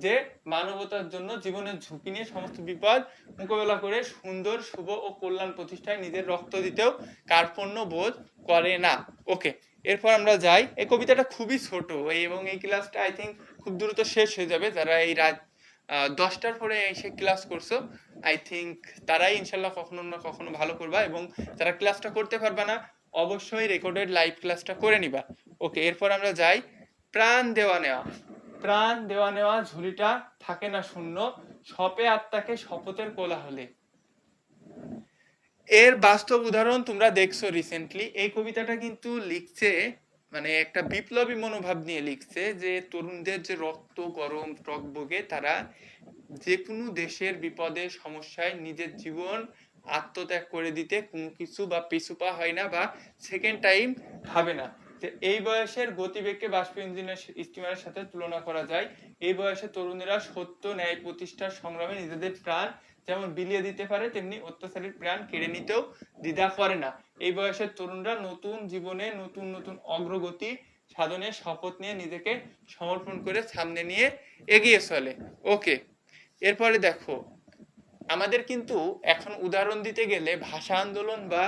যে মানবতার জন্য জীবনের ঝুঁকি নিয়ে সমস্ত বিপদ মোকাবেলা করে সুন্দর, শুভ ও কল্যাণ প্রতিষ্ঠায় নিজের রক্ত দিতেও কার্পণ্য বোধ করে না। ওকে, এরপর আমরা যাই। এই কবিতাটা খুবই ছোট এবং এই ক্লাসটা আই থিঙ্ক খুব দ্রুত শেষ হয়ে যাবে। যারা এই রাত 10টার পরে এসে ক্লাস করছো, আই থিঙ্ক তারাই ইনশাল্লাহ কখনো না কখনো ভালো করবা, এবং যারা ক্লাসটা করতে পারবা না অবশ্যই রেকর্ডেড লাইভ ক্লাসটা করে নিবা। ওকে, এরপর আমরা যাই। প্রাণ দেওয়া নেওয়া। প্রাণ দেওয়া নেওয়া ঝুলিটা থাকে না শূন্য, সপে আত্মাকে শপথের কোলাহলে। এর বাস্তব উদাহরণ তোমরা দেখছো রিসেন্টলি। এই কবিতাটা কিন্তু লিখছে মানে একটা বিপ্লবী মনোভাব নিয়ে লিখছে, যে তরুণদের যে রক্ত গরম টকবগে, তারা যে কোনো দেশের বিপদে সমস্যায় নিজের জীবন আত্মত্যাগ করে দিতে কোনো কিছু বা পিছুপা হয় না, বা সেকেন্ড টাইম ভাবে না। এই বয়সের গতিবেগকে বাষ্প ইঞ্জিনের স্টিমারের সাথে তুলনা করা যায়। এই বয়সে তরুণেরা সত্য ন্যায় প্রতিষ্ঠার সংগ্রামে নিজেদের প্রাণ যেমন বিলিয়ে দিতে পারে, তেমনি অত্যাচারীর প্রাণ কেড়ে নিতেও দ্বিধা করে না। এই বয়সের তরুণরা নতুন জীবনে নতুন নতুন অগ্রগতি সাধনের শপথ নিয়ে নিজেকে সমর্পণ করে সামনে নিয়ে এগিয়ে চলে। ওকে, এরপরে দেখো, আমাদের কিন্তু এখন উদাহরণ দিতে গেলে ভাষা আন্দোলন বা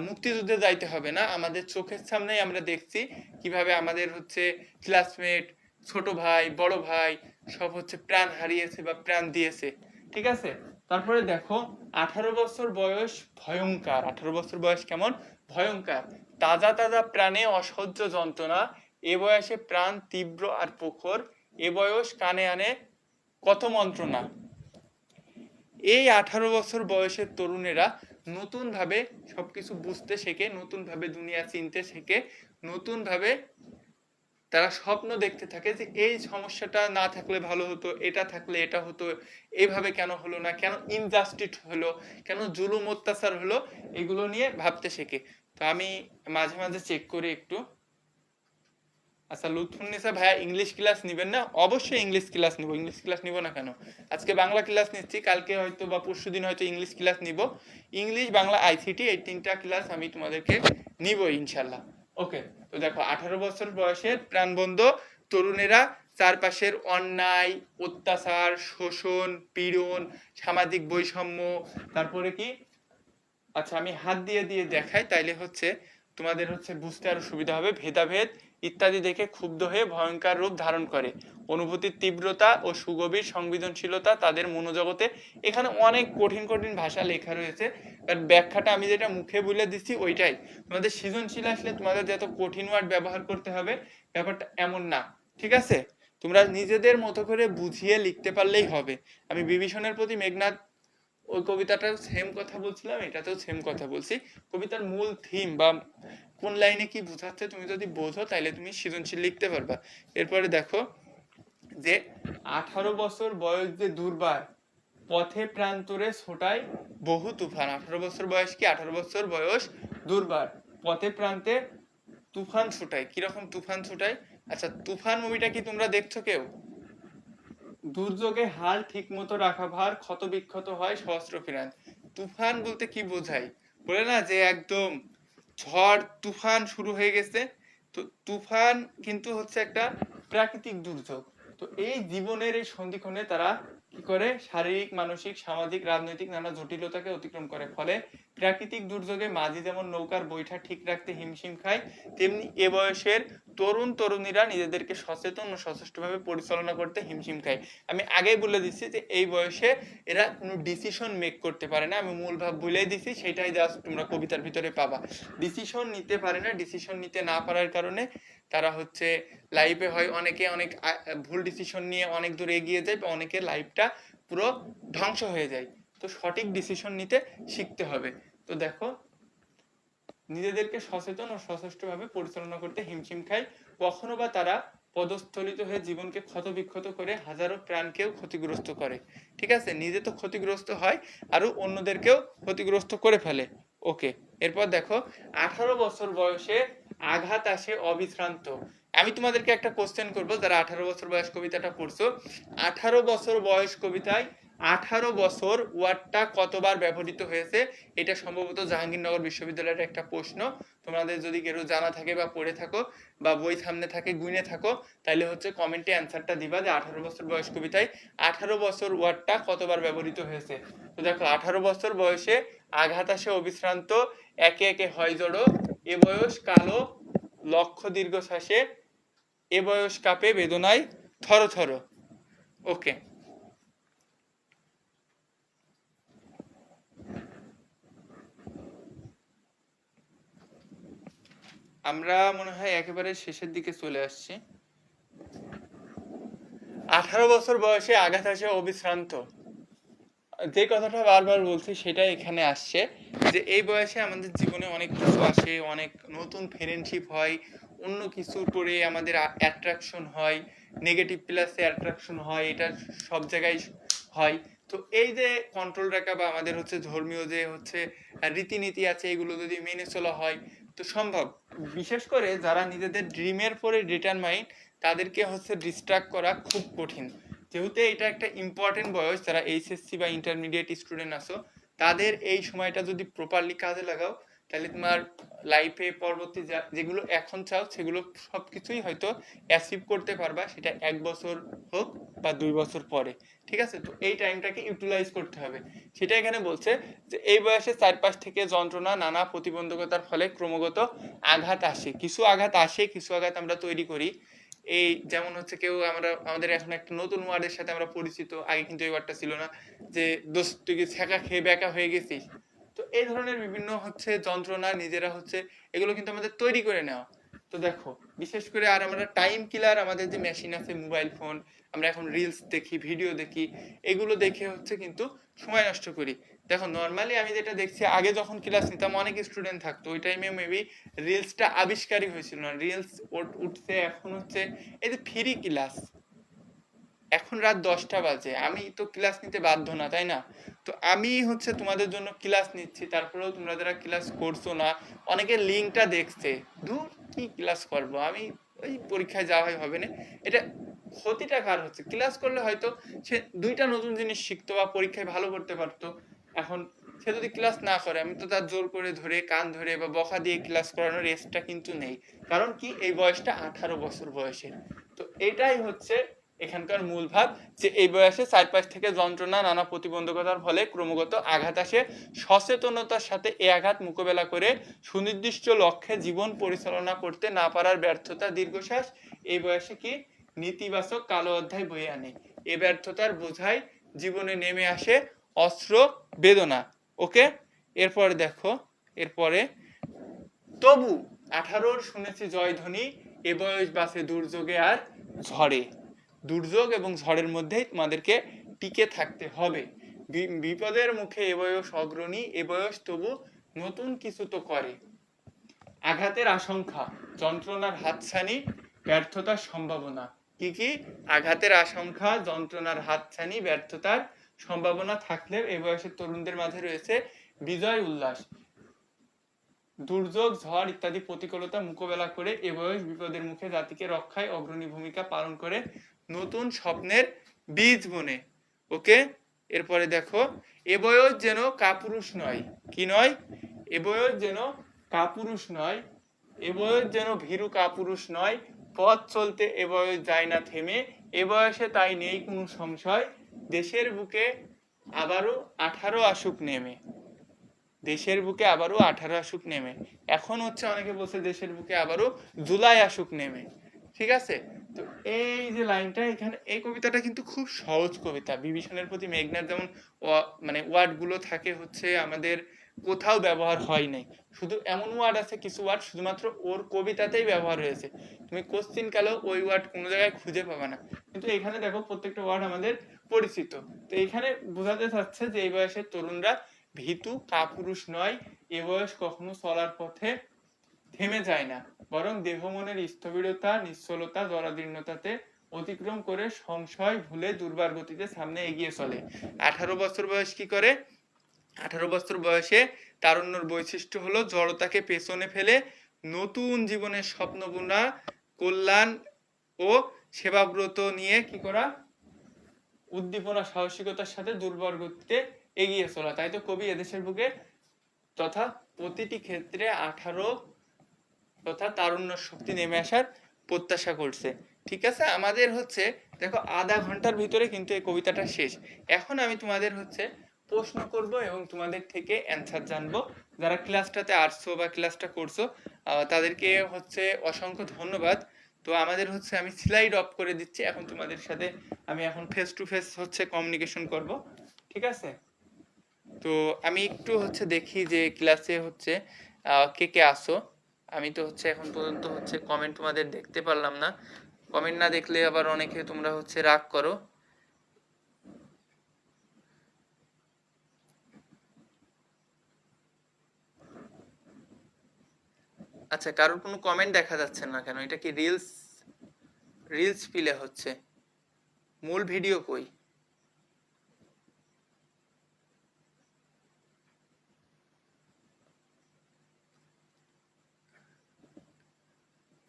মুক্তিযুদ্ধে যাইতে হবে না। আমাদের চোখের সামনেই আমরা দেখছি কিভাবে আমাদের হচ্ছে ক্লাসমেট, ছোট ভাই, বড় ভাই সব হচ্ছে প্রাণ হারিয়েছে বা প্রাণ দিয়েছে। ঠিক আছে, তারপরে দেখো 18 বছর বয়স ভয়ঙ্কর। 18 বছর বয়স কেমন? ভয়ঙ্কর। তাজা তাজা প্রাণে অসহ্য যন্ত্রণা, এ বয়সে প্রাণ তীব্র আর প্রখর, এ বয়স কানে আনে কত মন্ত্রণা। এই 18 বছর বয়সের তরুণেরা নতুন ভাবে সবকিছু বুঝতে শেখে, নতুন ভাবে দুনিয়া চিনতে শেখে, নতুন ভাবে তারা স্বপ্ন দেখতে থাকে যে এই সমস্যাটা না থাকলে ভালো হতো, এটা থাকলে এটা হতো, এইভাবে কেন হলো না, কেন ইনজাস্টিস হলো, কেন জুলুম অত্যাচার হলো, এগুলো নিয়ে ভাবতে শেখে। তো আমি মাঝে মাঝে চেক করি একটু। আচ্ছা লুৎফুন্নিসা ভাইয়া ইংলিশ ক্লাস নিবেন না? অবশ্যই ইংলিশ ক্লাস নিব। ইংলিশ ক্লাস নিব না কেন? আজকে বাংলা ক্লাস নিচ্ছি, কালকে হয়তো বা পরশুদিন হয়তো ইংলিশ ক্লাস নিব। ইংলিশ, বাংলা, আইসিটি এই তিনটা ক্লাস আমি তোমাদেরকে নিব ইনশাল্লাহ। ওকে, তো দেখো 18 বছর বয়সের প্রাণবন্ধ তরুণেরা চারপাশের অন্যায়, অত্যাচার, শোষণ, পীড়ন, সামাজিক বৈষম্য, তারপরে কি, আচ্ছা আমি হাত দিয়ে দিয়ে দেখাই, তাইলে হচ্ছে তোমাদের হচ্ছে বুঝতে আরো সুবিধা হবে। ভেদাভেদ ইত্যাদি দেখে ক্ষুব্ধ হয়ে ভয়ঙ্কর রূপ ধারণ করে। অনুভূতির তীব্রতা ও সুগভীর সংবেদনশীলতা তাদের মনোজগতে। এখানে অনেক কঠিন কঠিন ভাষা লেখা রয়েছে, কারণ ব্যাখ্যাটা আমি যেটা মুখে বলে দিচ্ছি ওইটাই। তোমাদের সৃজনশীল আসলে তোমাদের যত কঠিন ওয়ার্ড ব্যবহার করতে হবে, ব্যাপারটা এমন না, ঠিক আছে? তোমরা নিজেদের মতো করে বুঝিয়ে লিখতে পারলেই হবে। আমি বিভীষণের প্রতি মেঘনাদ, ওই কবিতাটাও সেম কথা বলছিলাম, এটাতেও সেম কথা বলছি। কবিতার মূল থিম বা কোন লাইনে কি বোঝাচ্ছে তুমি যদি বোঝো তাহলে তুমি সৃজনশীল লিখতে পারবা। এরপরে দেখো যে 18 বছর বয়স যে দুর্বার, পথে প্রান্তরে ছোটায় বহু তুফান। 18 বছর বয়স কি? 18 বছর বয়স দুর্বার, পথে প্রান্তে তুফান ছুটায়। কিরকম তুফান ছুটায়? আচ্ছা তুফান মুভিটা কি তোমরা দেখছো কেউ? দুর্যোগে হাল ঠিক মতো রাখা ভার, ক্ষত বিক্ষত হয় সহস্র প্রাণ। তুফান বলতে কি বোঝায়? বলে না যে একদম ঝড় তুফান শুরু হয়ে গেছে। তো তুফান কিন্তু হচ্ছে একটা প্রাকৃতিক দুর্যোগ। তো এই জীবনের এই সন্ধিক্ষণে তারা কি করে? শারীরিক, মানসিক, সামাজিক, রাজনৈতিক নানা জটিলতাকে অতিক্রম করে। ফলে প্রাকৃতিক দুর্যোগে মাঝি যেমন নৌকার বৈঠা ঠিক রাখতে হিমশিম খায়, তেমনি এ বয়সের তরুণ তরুণীরা নিজেদেরকে সচেতন ও সচেষ্টভাবে পরিচালনা করতে হিমশিম খায়। আমি আগেই বলে দিচ্ছি যে এই বয়সে এরা কোনো ডিসিশন মেক করতে পারে না। আমি মূল ভাব বলেই দিচ্ছি, সেটাই জাস্ট তোমরা কবিতার ভিতরে পাবা। ডিসিশন নিতে পারে না, ডিসিশন নিতে না পারার কারণে তারা হচ্ছে লাইফে হয় অনেকে অনেক ভুল ডিসিশন নিয়ে অনেক দূর এগিয়ে যায়, বা অনেকের লাইফটা পুরো ধ্বংস হয়ে যায়। তো সঠিক ডিসিশন নিতে শিখতে হবে। তো দেখো নিজেদেরকে সচেতন ও সচেষ্টভাবে পরিচালনা করতে হিমশিম খায়। কখনো বা তারা পদস্থলিত হয়ে জীবনকে ক্ষত বিক্ষত করে হাজারো প্রাণকেও ক্ষতিগ্রস্ত করে। ঠিক আছে, নিজে তো ক্ষতিগ্রস্ত হয়, আরো অন্যদেরকেও ক্ষতিগ্রস্ত করে ফেলে। ওকে, এরপর দেখো 18 বছর বয়সে আঘাত আসে অবিশ্রান্ত। আমি তোমাদেরকে একটা কোশ্চেন করবো, যারা 18 বছর বয়স কবিতাটা পড়ছো। 18 বছর বয়স কবিতায় 18 বছর ওয়ার্ডটা কতবার ব্যবহৃত হয়েছে? এটা সম্ভবত জাহাঙ্গীরনগর বিশ্ববিদ্যালয়ের একটা প্রশ্ন। তোমাদের যদি কেউ জানা থাকে বা পড়ে থাকো বা বই সামনে থাকে গুনে থাকো, তাহলে হচ্ছে কমেন্টে অ্যান্সারটা দিবা যে 18 বছর বয়স কবিতায় 18 বছর ওয়ার্ডটা কতবার ব্যবহৃত হয়েছে। তো দেখো 18 বছর বয়সে আঘাত আসে অবিশ্রান্ত, একে একে হয় জড়ো, এ বয়স কালো লক্ষ দীর্ঘশ্বাসে, এ বয়স কাঁপে বেদনায় থর থর। ওকে, আমরা মনে হয় একেবারে শেষের দিকে চলে আসছি। 18 বছর বয়সে আঘাত আসে অবিশ্রান্ত, যে কথাটা বারবার বলছি সেটা এখানে আসছে, যে এই বয়সে আমাদের জীবনে অনেক কিছু আসে, অনেক নতুন ফ্রেন্ডশিপ হয়, অন্য কিছুর করে আমাদের অ্যাট্রাকশন হয়, নেগেটিভ প্লাসে অ্যাট্রাকশন হয়, এটা সব জায়গায় হয়। তো এই যে কন্ট্রোল রাখা বা আমাদের হচ্ছে ধর্মীয় যে হচ্ছে রীতিনীতি আছে, এগুলো যদি মেনে চলা হয় তো সম্ভব। বিশেষ করে যারা নিজেদের ড্রিমের পরে ডিটারমাইন্ড, তাদেরকে হচ্ছে ডিস্ট্রাক্ট করা খুব কঠিন। যেহেতু এটা একটা ইম্পর্টেন্ট বয়স, যারা এইচএসসি বা ইন্টারমিডিয়েট স্টুডেন্ট আছো, তাদের এই সময়টা যদি প্রপারলি কাজে লাগাও, তাহলে তোমার লাইফে পরবর্তী যেগুলো এখন চাও সেগুলো সবকিছুই হয়তো অ্যাচিভ করতে পারবা, সেটা 1 বছর হোক বা 2 বছর পরে। ঠিক আছে, তো এই টাইমটাকে ইউটিলাইজ করতে হবে। সেটা এখানে বলছে যে এই বয়সে চারপাশ থেকে যন্ত্রণা, নানা প্রতিবন্ধকতার ফলে ক্রমাগত আঘাত আসে। কিছু আঘাত আসে, কিছু আঘাত আমরা তৈরি করি। এই যেমন হচ্ছে কেউ আমাদের এখন একটা নতুন ওয়ার্ডের সাথে আমরা পরিচিত, আগে কিন্তু এই ওয়ার্ডটা ছিল না, যে দোস্ত তুই কি ছ্যাঁকা খেয়ে ব্যাকা হয়ে গেছিস। তো এই ধরনের বিভিন্ন হচ্ছে যন্ত্রণা নিজেরা হচ্ছে এগুলো কিন্তু আমাদের তৈরি করে নেওয়া। তো দেখো, বিশেষ করে আর আমরা টাইম কিলার, আমাদের যে মেশিন আছে মোবাইল ফোন, আমরা এখন রিলস দেখি, ভিডিও দেখি, এগুলো দেখে হচ্ছে কিন্তু সময় নষ্ট করি। দেখো নর্মালি আমি যেটা দেখছি, আগে যখন ক্লাস নিতাম অনেক স্টুডেন্ট থাকতো, ওই টাইমে মেবি রিলসটা আবিষ্কারই হয়েছিল না, রিলস উঠছে এখন হচ্ছে এই যে ফ্রি ক্লাস। এখন রাত 10টা বাজে, আমি তো ক্লাস নিতে বাধ্য না, তাই না? তো আমি হচ্ছে তোমাদের জন্য ক্লাস নিচ্ছি, তারপরেও তোমরা যারা ক্লাস করছো না, অনেকে লিঙ্কটা দেখছে, দূর কি ক্লাস করব আমি, ওই পরীক্ষায় যাওয়া হবে না। এটা ক্ষতিটা কার হচ্ছে? ক্লাস করলে হয়তো সে 2টা নতুন জিনিস শিখতো বা পরীক্ষায় ভালো করতে পারতো। এখন সে যদি ক্লাস না করে, আমি তো তার জোর করে ধরে কান ধরে বা বকা দিয়ে ক্লাস করানোর রেস্টটা কিন্তু নেই। কারণ কি, এই বয়সটা 18 বছর বয়সের। তো এটাই হচ্ছে এখানকার মূল ভাব, যে এই বয়সে চারপাশ থেকে যন্ত্রণা, নানা প্রতিবন্ধকতার ফলে ক্রমাগত আঘাত আসে। সচেতনতার সাথে এই আঘাত মোকাবেলা করে সুনির্দিষ্ট লক্ষ্যে জীবন পরিচালনা করতে না পারার ব্যর্থতা, দীর্ঘশ্বাস, এই বয়সে কি নেতিবাচক কালো অধ্যায় বয়ে আনে। এ ব্যর্থতার বোঝাই জীবনে নেমে আসে অস্ত্র বেদনা। ওকে, এরপরে দেখো, এরপরে তবু 18-র শুনেছি জয়ধ্বনি, এ বয়স বাসে দুর্যোগে আর ঝড়ে। দুর্যোগ এবং ঝড়ের মধ্যেই তোমাদেরকে টিকে থাকতে হবে। বিপদের মুখে এ বয়স অগ্রণী, এ বয়স তবু নতুন কিছু তো করে। আঘাতের আশঙ্কা, যন্ত্রণার হাতছানি, ব্যর্থতার সম্ভাবনা। কি কি? আঘাতের আশঙ্কা, যন্ত্রণার হাতছানি, ব্যর্থতার সম্ভাবনা থাকলেও এ বয়সের তরুণদের মাঝে রয়েছে বিজয় উল্লাস। দুর্যোগ, ঝড় ইত্যাদি প্রতিকূলতা মোকাবেলা করে এ বয়স বিপদের মুখে জাতিকে রক্ষায় অগ্রণী ভূমিকা পালন করে নতুন স্বপ্নের বীজ বনে। ওকে, এরপরে দেখো, এ বয়স যেন কাপুরুষ নয়। কি নয়? এ বয়স যেন কাপুরুষ নয়, এ বয়স যেন ভীরু কাপুরুষ নয়, পথ চলতে এ বয়স যায় না থেমে, এ বয়সে তাই নেই কোনো সংশয়, দেশের বুকে আবারও 18 আসুক নেমে। দেশের বুকে আবারও 18 আসুক নেমে। এখন হচ্ছে অনেকে বলছে দেশের বুকে আবারও জুলাই আসুক নেমে। ঠিক আছে? তো এই যে লাইনটা এখানে, এই কবিতাটা কিন্তু খুব সহজ কবিতা। বিভীষণের প্রতি মেঘনার যেমন মানে ওয়ার্ড গুলো থাকে হচ্ছে আমাদের কোথাও ব্যবহার হয় নাই, শুধু এমন ওয়ার্ড আছে কিছু ওয়ার্ড শুধুমাত্র ওর কবিতাতেই ব্যবহার হয়েছে, তুমি কোশ্চিন কালেও ওই ওয়ার্ড কোনো জায়গায় খুঁজে পাবে না। কিন্তু এখানে দেখো প্রত্যেকটা ওয়ার্ড আমাদের পরিচিত। তো এখানে বোঝাতে চাচ্ছে যে এই বয়সের তরুণরা ভীতু কাপুরুষ নয়, এ বয়স কখনো চলার পথে থেমে যায় না, বরং দেহ মনের স্থবিরতা, নিশ্চলতা, জরাদীর্ণতাতে অতিক্রম করে সংশয় ভুলে দুর্বার গতিতে সামনে এগিয়ে চলে। 18 বছর বয়স কি করে? 18 বছর বয়সে তারুণ্যর বৈশিষ্ট্য হলো জড়তাকে পেছনে ফেলে নতুন জীবনের স্বপ্ন বোনা, কল্যাণ ও সেবাব্রত নিয়ে কি করা? উদ্দীপনা, সাহসিকতার সাথে দুর্বার গতিতে এগিয়ে চলা। তাই তো কবি এদেশের বুকে তথা প্রতিটি ক্ষেত্রে 18 তথা তারুণ্য শক্তি নেমে আসার প্রত্যাশা করছে। ঠিক আছে, আমাদের হচ্ছে দেখো আধা ঘন্টার ভিতরে কিন্তু এই কবিতাটা শেষ। এখন আমি তোমাদের হচ্ছে প্রশ্ন করব এবং তোমাদের থেকে অ্যান্সার জানবো। যারা ক্লাসটাতে আসছো বা ক্লাসটা করছো তাদেরকে হচ্ছে অসংখ্য ধন্যবাদ। তো আমাদের হচ্ছে আমি স্লাইড অফ করে দিচ্ছি, এখন তোমাদের সাথে আমি এখন ফেস টু ফেস হচ্ছে কমিউনিকেশন করব। ঠিক আছে? তো আমি একটু হচ্ছে দেখি যে ক্লাসে হচ্ছে কে কে আসো। আমি তো হচ্ছে এখন পর্যন্ত হচ্ছে কমেন্ট তোমাদের দেখতে পারলাম না, কমেন্ট না দেখলে আবার অনেকে তোমরা হচ্ছে রাগ করো। আচ্ছা, কারোর কোনো কমেন্ট দেখা যাচ্ছে না কেন? এটা কি রিলস রিলস প্লে হচ্ছে? মূল ভিডিও কই?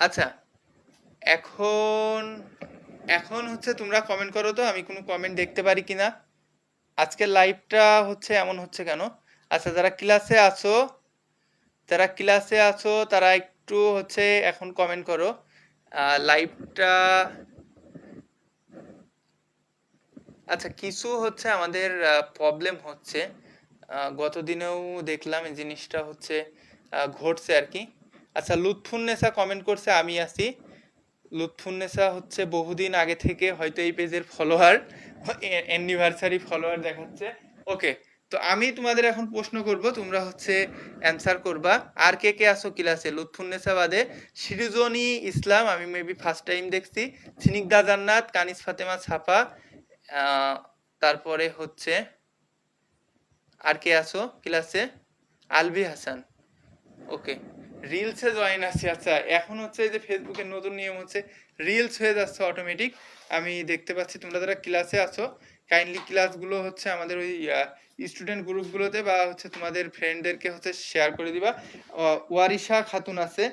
আচ্ছা, এখন এখন হচ্ছে তোমরা কমেন্ট করো তো, আমি কোনো কমেন্ট দেখতে পারি কিনা। আজকের লাইভটা হচ্ছে এমন হচ্ছে কেন? আচ্ছা, যারা ক্লাসে আছো তারা একটু হচ্ছে এখন কমেন্ট করো। লাইভটা, আচ্ছা কিছু হচ্ছে আমাদের প্রবলেম হচ্ছে, গত দিনেও দেখলাম এই জিনিসটা হচ্ছে ঘটছে আর কি। আচ্ছা, লুৎফুন্নেসা কমেন্ট করছে আমি আছি। লুৎফুন্নেসা হচ্ছে বহুদিন আগে থেকে হয়তো এই পেজের ফলোয়ার, অ্যানিভার্সারি ফলোয়ার দেখাচ্ছে। ওকে, তো আমি তোমাদের এখন প্রশ্ন করব, তোমরা হচ্ছে অ্যান্সার করবা। আর কে কে আসো ক্লাসে? লুৎফুন্নেসা বাদে সিরুজনি ইসলাম, আমি মেবি ফার্স্ট টাইম দেখছি, স্নিগ্ধা জান্নাত, কানিস ফাতেমা ছাপা, তারপরে হচ্ছে আর কে আসো ক্লাসে? আলভি হাসান। ওকে, রিলসে জয়েন আছি। আচ্ছা, এখন হচ্ছে যে ফেসবুকের নতুন নিয়ম হচ্ছে রিলস হয়ে যাচ্ছে অটোমেটিক। আমি দেখতে পাচ্ছি তোমরা যারা ক্লাসে আছো কাইন্ডলি ক্লাসগুলো হচ্ছে আমাদের ওই স্টুডেন্ট গ্রুপগুলোতে বা হচ্ছে তোমাদের ফ্রেন্ডদেরকে হচ্ছে শেয়ার করে দিবা। ওয়ারিশা খাতুন আছে।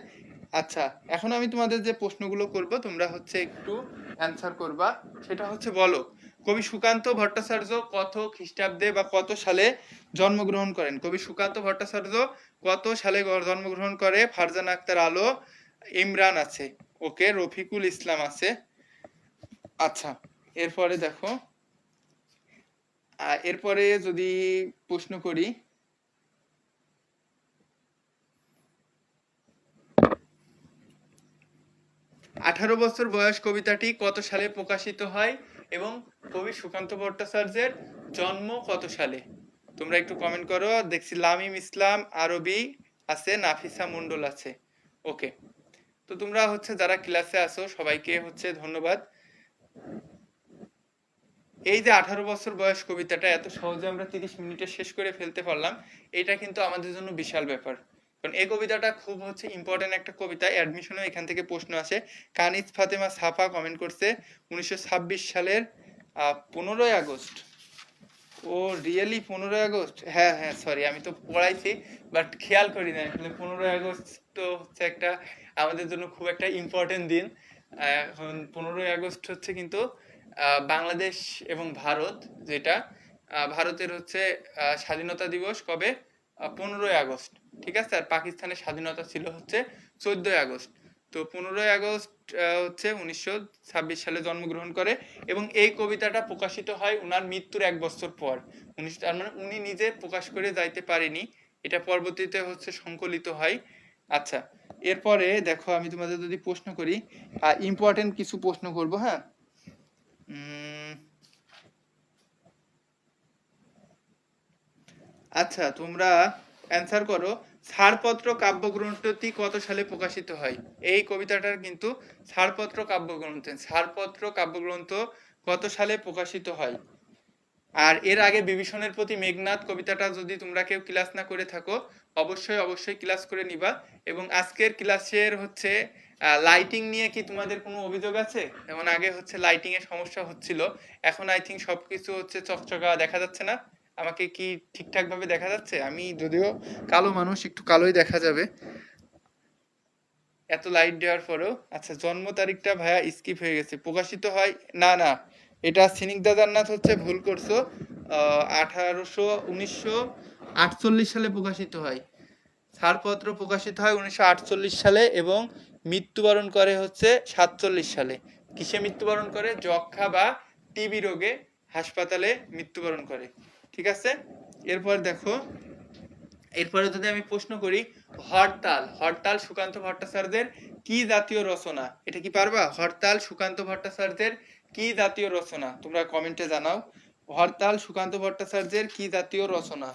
আচ্ছা, এখন আমি তোমাদের যে প্রশ্নগুলো করব তোমরা হচ্ছে একটু অ্যান্সার করবা। সেটা হচ্ছে বলো, কবি সুকান্ত ভট্টাচার্য কত খ্রিস্টাব্দে বা কত সালে জন্মগ্রহণ করেন? কবি সুকান্ত ভট্টাচার্য কত সালে জন্মগ্রহণ করে? ফারজানা আক্তার আলো, ইমরান আছে, ওকে, রফিকুল ইসলাম আছে। আচ্ছা, এরপরে দেখো, এরপরে যদি প্রশ্ন করি, আঠারো বছর বয়স কবিতাটি কত সালে প্রকাশিত হয় এবং কবি সুকান্ত ভট্টাচার্যের জন্ম কত সালে? তোমরা একটু কমেন্ট করো। দেখছি লামিম ইসলাম আরবি আছে, নাফিসা মন্ডল আছে। ওকে, তো তোমরা হচ্ছে যারা ক্লাসে আছো সবাইকে হচ্ছে ধন্যবাদ। এই যে 18 বছর বয়স কবিতাটা এত সহজে আমরা 30 মিনিটে শেষ করে ফেলতে পারলাম, এটা কিন্তু আমাদের জন্য বিশাল ব্যাপার। কারণ এই কবিতাটা খুব হচ্ছে ইম্পর্টেন্ট একটা কবিতা, অ্যাডমিশনেও এখান থেকে প্রশ্ন আসে। কানিজ ফাতেমা সাফা কমেন্ট করছে 1926 সালের 15ই আগস্ট। ও রিয়েলি 15ই আগস্ট? হ্যাঁ হ্যাঁ, সরি, আমি তো পড়াইছি বাট খেয়াল করি না আসলে। 15ই আগস্ট তো হচ্ছে একটা আমাদের জন্য খুব একটা ইম্পর্টেন্ট দিন। এখন 15ই আগস্ট হচ্ছে কিন্তু বাংলাদেশ এবং ভারত, যেটা ভারতের হচ্ছে স্বাধীনতা দিবস কবে? 15ই আগস্ট, ঠিক আছে। আর পাকিস্তানের স্বাধীনতা ছিল হচ্ছে 14ই আগস্ট। তো 15ই আগস্ট হচ্ছে 1926 সালে জন্মগ্রহণ করে এবং এই কবিতাটা প্রকাশিত হয় উনার মৃত্যুর 1 বছর পর। তার মানে উনি নিজে প্রকাশ করে যাইতে পারেনি, এটা পরবর্তীতে হচ্ছে সংকলিত হয়। আচ্ছা, এরপরে দেখো আমি তোমাদের যদি প্রশ্ন করি, ইম্পর্টেন্ট কিছু প্রশ্ন করব, হ্যাঁ। আচ্ছা, তোমরা অ্যান্সার করো, ছাড়পত্র কাব্যগ্রন্থটি কত সালে প্রকাশিত হয়? এই কবিতাটার কিন্তু ছাড়পত্র কাব্যগ্রন্থ কত সালে প্রকাশিত হয়? আর এর আগে বিভীষণের প্রতি মেঘনাদ কবিতাটা যদি তোমরা কেউ ক্লাস না করে থাকো, অবশ্যই অবশ্যই ক্লাস করে নিবা। এবং আজকের ক্লাসের হচ্ছে লাইটিং নিয়ে কি তোমাদের কোনো অভিযোগ আছে? যেমন আগে হচ্ছে লাইটিং এর সমস্যা হচ্ছিল, এখন আই থিঙ্ক সবকিছু হচ্ছে চকচকা দেখা যাচ্ছে না? আমাকে কি ঠিকঠাক ভাবে দেখা যাচ্ছে? আমি যদিও কালো মানুষ, একটু কালোই দেখা যাবে এত লাইট দেওয়ার পরেও। আচ্ছা, জন্ম তারিখটা ভাইয়া স্কিপ হয়ে গেছে, প্রকাশিত হয় না না, এটা স্নিগ্ধা জান্নাত হচ্ছে ভুল করছো। 1948 সালে প্রকাশিত হয়। ছাড়পত্র প্রকাশিত হয় 1948 সালে এবং মৃত্যুবরণ করে হচ্ছে 47 সালে। কিসে মৃত্যুবরণ করে? যক্ষা বা টিবি রোগে হাসপাতালে মৃত্যুবরণ করে, ঠিক আছে। এরপর দেখো, এরপরে যদি আমি প্রশ্ন করি, হরতাল, হরতাল সুকান্ত ভট্টাচার্যের কি জাতীয় রচনা? এটা কি পারবা? হরতাল সুকান্ত ভট্টাচার্যের কি জাতীয় রচনা? তোমরা কমেন্টে জানাও, হরতাল সুকান্ত ভট্টাচার্যের কি জাতীয় রচনা?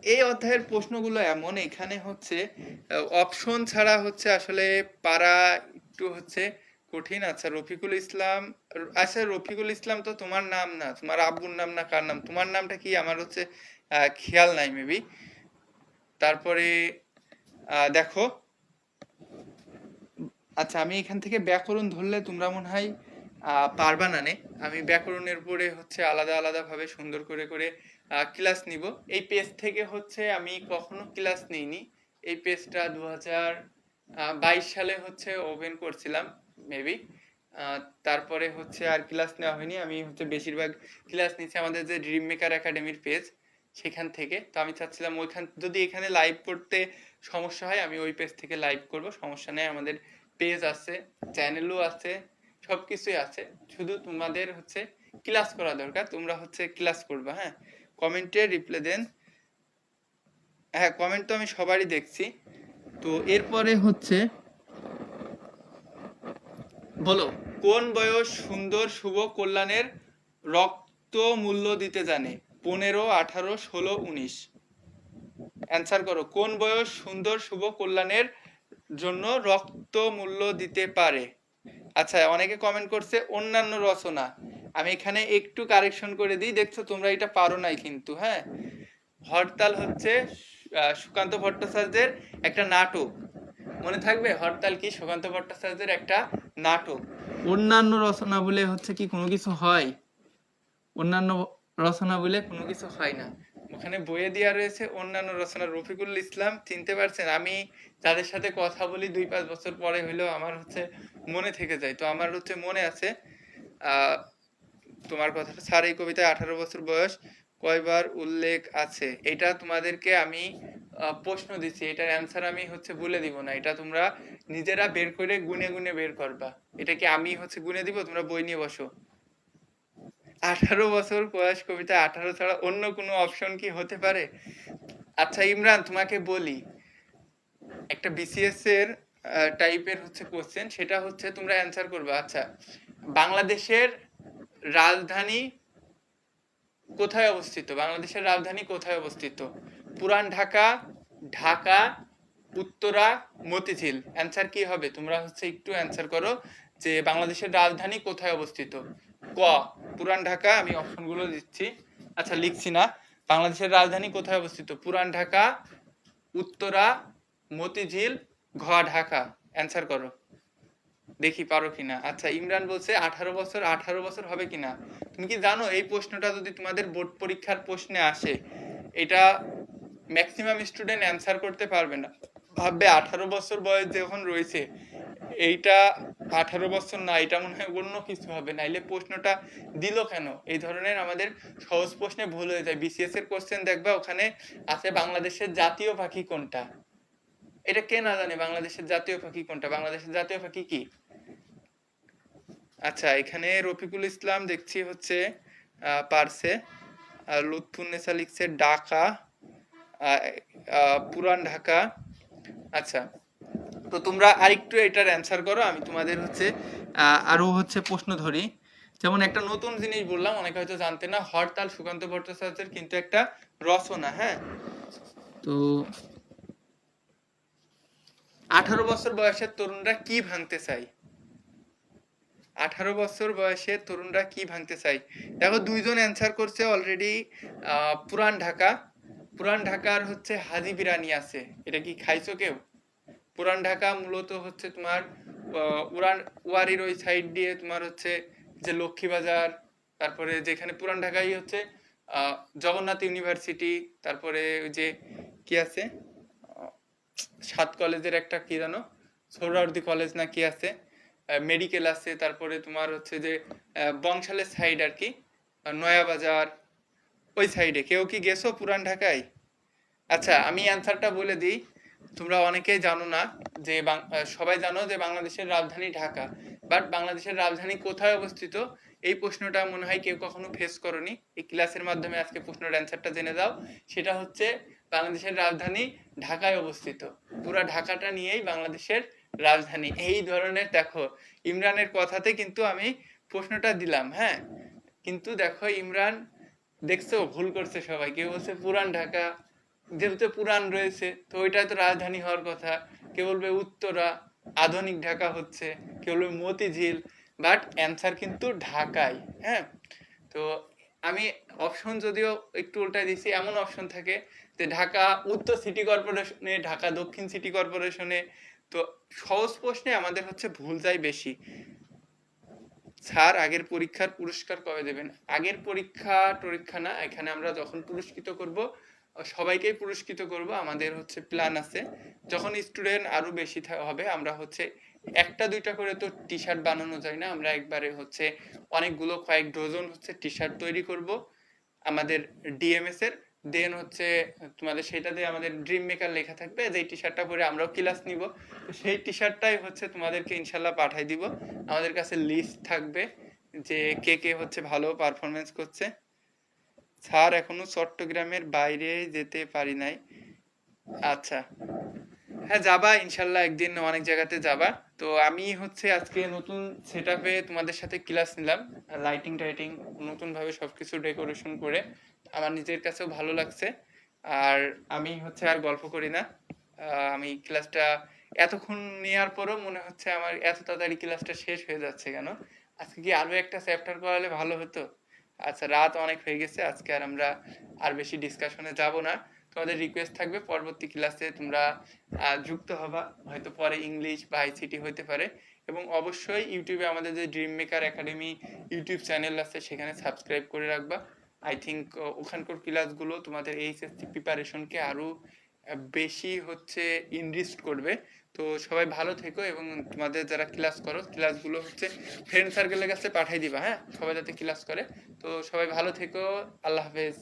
এই অধ্যায়ের প্রশ্নগুলো এমন, এখানে হচ্ছে অপশন ছাড়া হচ্ছে আসলে পারা একটু হচ্ছে কঠিন। আচ্ছা, রফিকুল ইসলাম। আচ্ছা, রফিকুল ইসলাম তো তোমার নাম না, তোমার আব্বুর নাম না কার নাম? তোমার নামটা কি আমার হচ্ছে খেয়াল নাই মেবি। তারপরে দেখো, আচ্ছা, আমি এখান থেকে ব্যাকরণ ধরলে তোমরা মনে হয় পারবা না নে। আমি ব্যাকরণের উপরে হচ্ছে আলাদা আলাদা ভাবে সুন্দর করে করে ক্লাস নিব। এই পেজ থেকে হচ্ছে আমি কখনো ক্লাস নিইনি। এই পেজটা 2022 সালে হচ্ছে ওপেন করছিলাম মেবি। তারপরে হচ্ছে আর ক্লাস নেওয়া হয়নি। আমি হচ্ছে বেশিরভাগ ক্লাস নিচ্ছি আমাদের যে ড্রিম মেকার একাডেমির পেজ, সেখান থেকে। তো আমি চাচ্ছিলাম ওইখান, যদি এখানে লাইভ করতে সমস্যা হয় আমি ওই পেজ থেকে লাইভ করব, সমস্যা নেই। আমাদের পেজ আছে, চ্যানেলও আছে, সব কিছুই আছে, শুধু তোমাদের হচ্ছে ক্লাস করা দরকার। তোমরা হচ্ছে ক্লাস করবা, হ্যাঁ। কমেন্টে রিপ্লাই দেন। হ্যাঁ, কমেন্ট তো আমি সবারই দেখছি। তো এরপরে হচ্ছে বলো, কোন বয়স সুন্দর শুভ কল্যাণের রক্ত মূল্য দিতে জানে? 15, 18, 16, 19। অ্যান্সার করো, কোন বয়স সুন্দর শুভ কল্যাণের জন্য রক্ত মূল্য দিতে পারে? আচ্ছা, অনেকে কমেন্ট করছে অন্যান্য রচনা। আমি এখানে একটু কারেকশন করে দিই, দেখছো তোমরা এটা পারো নাই কিন্তু। হ্যাঁ, হরতাল হচ্ছে সুকান্ত ভট্টাচার্যের একটা নাটক। মনে থাকবে হরতাল কি? সুকান্ত ভট্টাচার্যের একটা নাটক। অন্যান্য রচনা বলে হচ্ছে কি কোনো কিছু হয়? অন্যান্য রচনা বলে কোনো কিছু হয় না। ওখানে বইয়ে দেওয়া রয়েছে অন্যান্য রচনা। রফিকুল ইসলাম, চিনতে পারছেন? আমি যাদের সাথে কথা বলি 2-5 বছর পরে হইলেও আমার হচ্ছে মনে থেকে যায়। তো আমার হচ্ছে মনে আছে তোমার কথাটা, স্যার এই কবিতায় 18 বছর বয়স কয়বার উল্লেখ আছে? এটা তোমাদেরকে আমি প্রশ্ন দিচ্ছি, এটার অ্যান্সার আমি হচ্ছে বলে দিব না, এটা তোমরা নিজেরা বের করে গুনে গুনে বের করবা। এটা কি আমি হচ্ছে গুনে দিব? তোমরা বই নিয়ে বসো। 18 বছর বয়স কবিতায় 18 ছাড়া অন্য কোনো অপশন কি হতে পারে? আচ্ছা ইমরান, তোমাকে বলি, একটা বিসিএস এর টাইপের হচ্ছে কোশ্চেন, সেটা হচ্ছে তোমরা অ্যান্সার করবে। আচ্ছা, বাংলাদেশের রাজধানী কোথায় অবস্থিত? বাংলাদেশের রাজধানী কোথায় অবস্থিত? পুরান ঢাকা, ঢাকা, উত্তরা, মতিঝিল। অ্যান্সার কি হবে? তোমরা হচ্ছে একটু অ্যান্সার করো যে বাংলাদেশের রাজধানী কোথায় অবস্থিত। ক পুরান ঢাকা, আমি অপশনগুলো দিচ্ছি। আচ্ছা লিখছি না। বাংলাদেশের রাজধানী কোথায় অবস্থিত? পুরান ঢাকা, উত্তরা, মতিঝিল, ঘ ঢাকা। অ্যান্সার করো, দেখি পারো কিনা। আচ্ছা ইমরান বলছে 18 বছর। 18 বছর হবে কিনা? তুমি কি জানো এই প্রশ্নটা যদি তোমাদের বোর্ড পরীক্ষার প্রশ্নে আসে, এটা ম্যাক্সিমাম স্টুডেন্ট অ্যান্সার করতে পারবে না। ভাববে 18 বছর বয়স যখন রয়েছে, এইটা 18 বছর না, এটা মনে হয় অন্য কিছু হবে, নাইলে প্রশ্নটা দিল কেন? এই ধরনের আমাদের সহজ প্রশ্নে ভুল হয়ে যায়। বিসিএস এর কোশ্চেন দেখবা, ওখানে আছে বাংলাদেশের জাতীয় পাখি কোনটা। এটা কে না জানে বাংলাদেশের জাতীয় পাখি কোনটা? বাংলাদেশের জাতীয় পাখি কি? আচ্ছা, এখানে রফিকুল ইসলাম দেখছি হচ্ছে পারছে। আর লুৎফুন্নেসা লিখছে ঢাকা, পুরান ঢাকা। আচ্ছা, তো তোমরা আরেকটু এটার অ্যান্সার করো, আমি তোমাদের হচ্ছে আরো হচ্ছে প্রশ্ন ধরি। যেমন একটা নতুন জিনিস বললাম, অনেকে হয়তো জানতে না, হরতাল সুকান্ত ভট্টাচার্যের কিন্তু একটা রচনা। হ্যাঁ, তো 18 বছর বয়সের তরুণরা কি ভাঙতে চায়? 18 বছর বয়সে তরুণরা কি ভাঙতে চায়? দেখো দুইজন অ্যান্সার করছে অলরেডি। পুরান ঢাকা। পুরান ঢাকার হচ্ছে হাজি বিরিয়ানি আছে, এটা কি খাইছো কেউ? পুরান ঢাকা মূলত হচ্ছে তোমার ওয়ারির ওই সাইড দিয়ে তোমার হচ্ছে যে লক্ষ্মীবাজার, তারপরে যেখানে পুরান ঢাকায় হচ্ছে জগন্নাথ ইউনিভার্সিটি, তারপরে ওই যে কি আছে, সাত কলেজের একটা কি জানো, সোহরাওয়ার্দী কলেজ না কি আছে, মেডিকেল আছে, তারপরে তোমার হচ্ছে যে বংশালের সাইড আর কি, নয়াবাজার, ওই সাইডে। কেউ কি গেছো পুরান ঢাকায়? আচ্ছা আমি অ্যান্সারটা বলে দিই, তোমরা অনেকেই জানো না যে সবাই জানো যে বাংলাদেশের রাজধানী ঢাকা, বাট বাংলাদেশের রাজধানী কোথায় অবস্থিত এই প্রশ্নটা মনে হয় কেউ কখনো ফেস করনি। এই ক্লাসের মাধ্যমে আজকে প্রশ্নের অ্যান্সারটা জেনে দাও। সেটা হচ্ছে বাংলাদেশের রাজধানী ঢাকায় অবস্থিত। পুরো ঢাকাটা নিয়েই বাংলাদেশের রাজধানী। এই ধরনের, দেখো ইমরানের কথাতে কিন্তু আমি প্রশ্নটা দিলাম। হ্যাঁ, কিন্তু দেখো ইমরান, দেখছো ভুল করছে সবাই। কেউ বলছে পুরান ঢাকা, যেহেতু পুরান রয়েছে তো ওইটা তো রাজধানী হওয়ার কথা। কেউ বলবে উত্তরা, আধুনিক ঢাকা হচ্ছে, কেউ বলবে মতিঝিল, বাট অ্যান্সার কিন্তু ঢাকায়। হ্যাঁ, তো আমি অপশন যদিও একটু উল্টাই দিছি, এমন অপশন থাকে যে ঢাকা উত্তর সিটি কর্পোরেশনে, ঢাকা দক্ষিণ সিটি কর্পোরেশনে। তো সহজ প্রশ্নে আমাদের হচ্ছে ভুল যায় বেশি। স্যার আগের পরীক্ষার পুরস্কার কবে দেবেন? আগের পরীক্ষা না, এখানে আমরা যখন পুরস্কৃত করব সবাইকেই পুরস্কৃত করব। আমাদের হচ্ছে প্ল্যান আছে, যখন স্টুডেন্ট আরো বেশি হবে আমরা হচ্ছে একটা দুইটা করে তো টি শার্ট বানানো যায় না, আমরা একবারে হচ্ছে অনেকগুলো, কয়েক ডজন হচ্ছে টি শার্ট তৈরি করব আমাদের ডিএমএস এর। দেন হচ্ছে তোমাদের সেটা দিয়ে আমাদের ড্রিম মেকার লেখা থাকবে, যে টি শার্টটা পরে আমরাও ক্লাস নিব। তো সেই টি শার্টটাই হচ্ছে তোমাদেরকে ইনশাল্লাহ পাঠাই দিব। আমাদের কাছে লিস্ট থাকবে যে কে কে হচ্ছে ভালো পারফরমেন্স করছে। স্যার এখনো চট্টগ্রামের বাইরে যেতে পারি নাই, আচ্ছা, হ্যাঁ যাবা ইনশাল্লাহ, একদিন অনেক জায়গাতে যাবা। তো আমি হচ্ছে আজকে নতুন সেট আপে তোমাদের সাথে ক্লাস নিলাম, লাইটিং টাইটিং নতুন ভাবে সবকিছু ডেকোরেশন করে আমার নিজের কাছেও ভালো লাগছে। আর আমি হচ্ছে আর গল্প করি না, আমি ক্লাসটা এতক্ষণ নেওয়ার পরও মনে হচ্ছে আমার এত তাড়াতাড়ি ক্লাসটা শেষ হয়ে যাচ্ছে কেন। আজকে কি আরো একটা চ্যাপ্টার করালে ভালো হতো। আচ্ছা, রাত অনেক হয়ে গেছে, আজকে আর আমরা আর বেশি ডিসকাশনে যাব না। তোমাদের রিকোয়েস্ট থাকবে পরবর্তী ক্লাসে তোমরা যুক্ত হবা, হয়তো পরে ইংলিশ বা আইসিটি হইতে পারে। এবং অবশ্যই ইউটিউবে আমাদের যে dream maker academy YouTube channel আছে সেখানে সাবস্ক্রাইব করে রাখবা। আই থিঙ্ক ওখানকার ক্লাসগুলো তোমাদের এইচএসসি প্রিপারেশনকে আরো বেশি হচ্ছে ইনরিস্ট করবে। তো সবাই ভালো থেকো, এবং তোমাদের যারা ক্লাস করো ক্লাসগুলো হচ্ছে ফ্রেন্ড সার্কেলের কাছে পাঠিয়ে দিবা, হ্যাঁ সবাই যাতে ক্লাস করে। তো সবাই ভালো থেকো, আল্লাহ হাফেজ।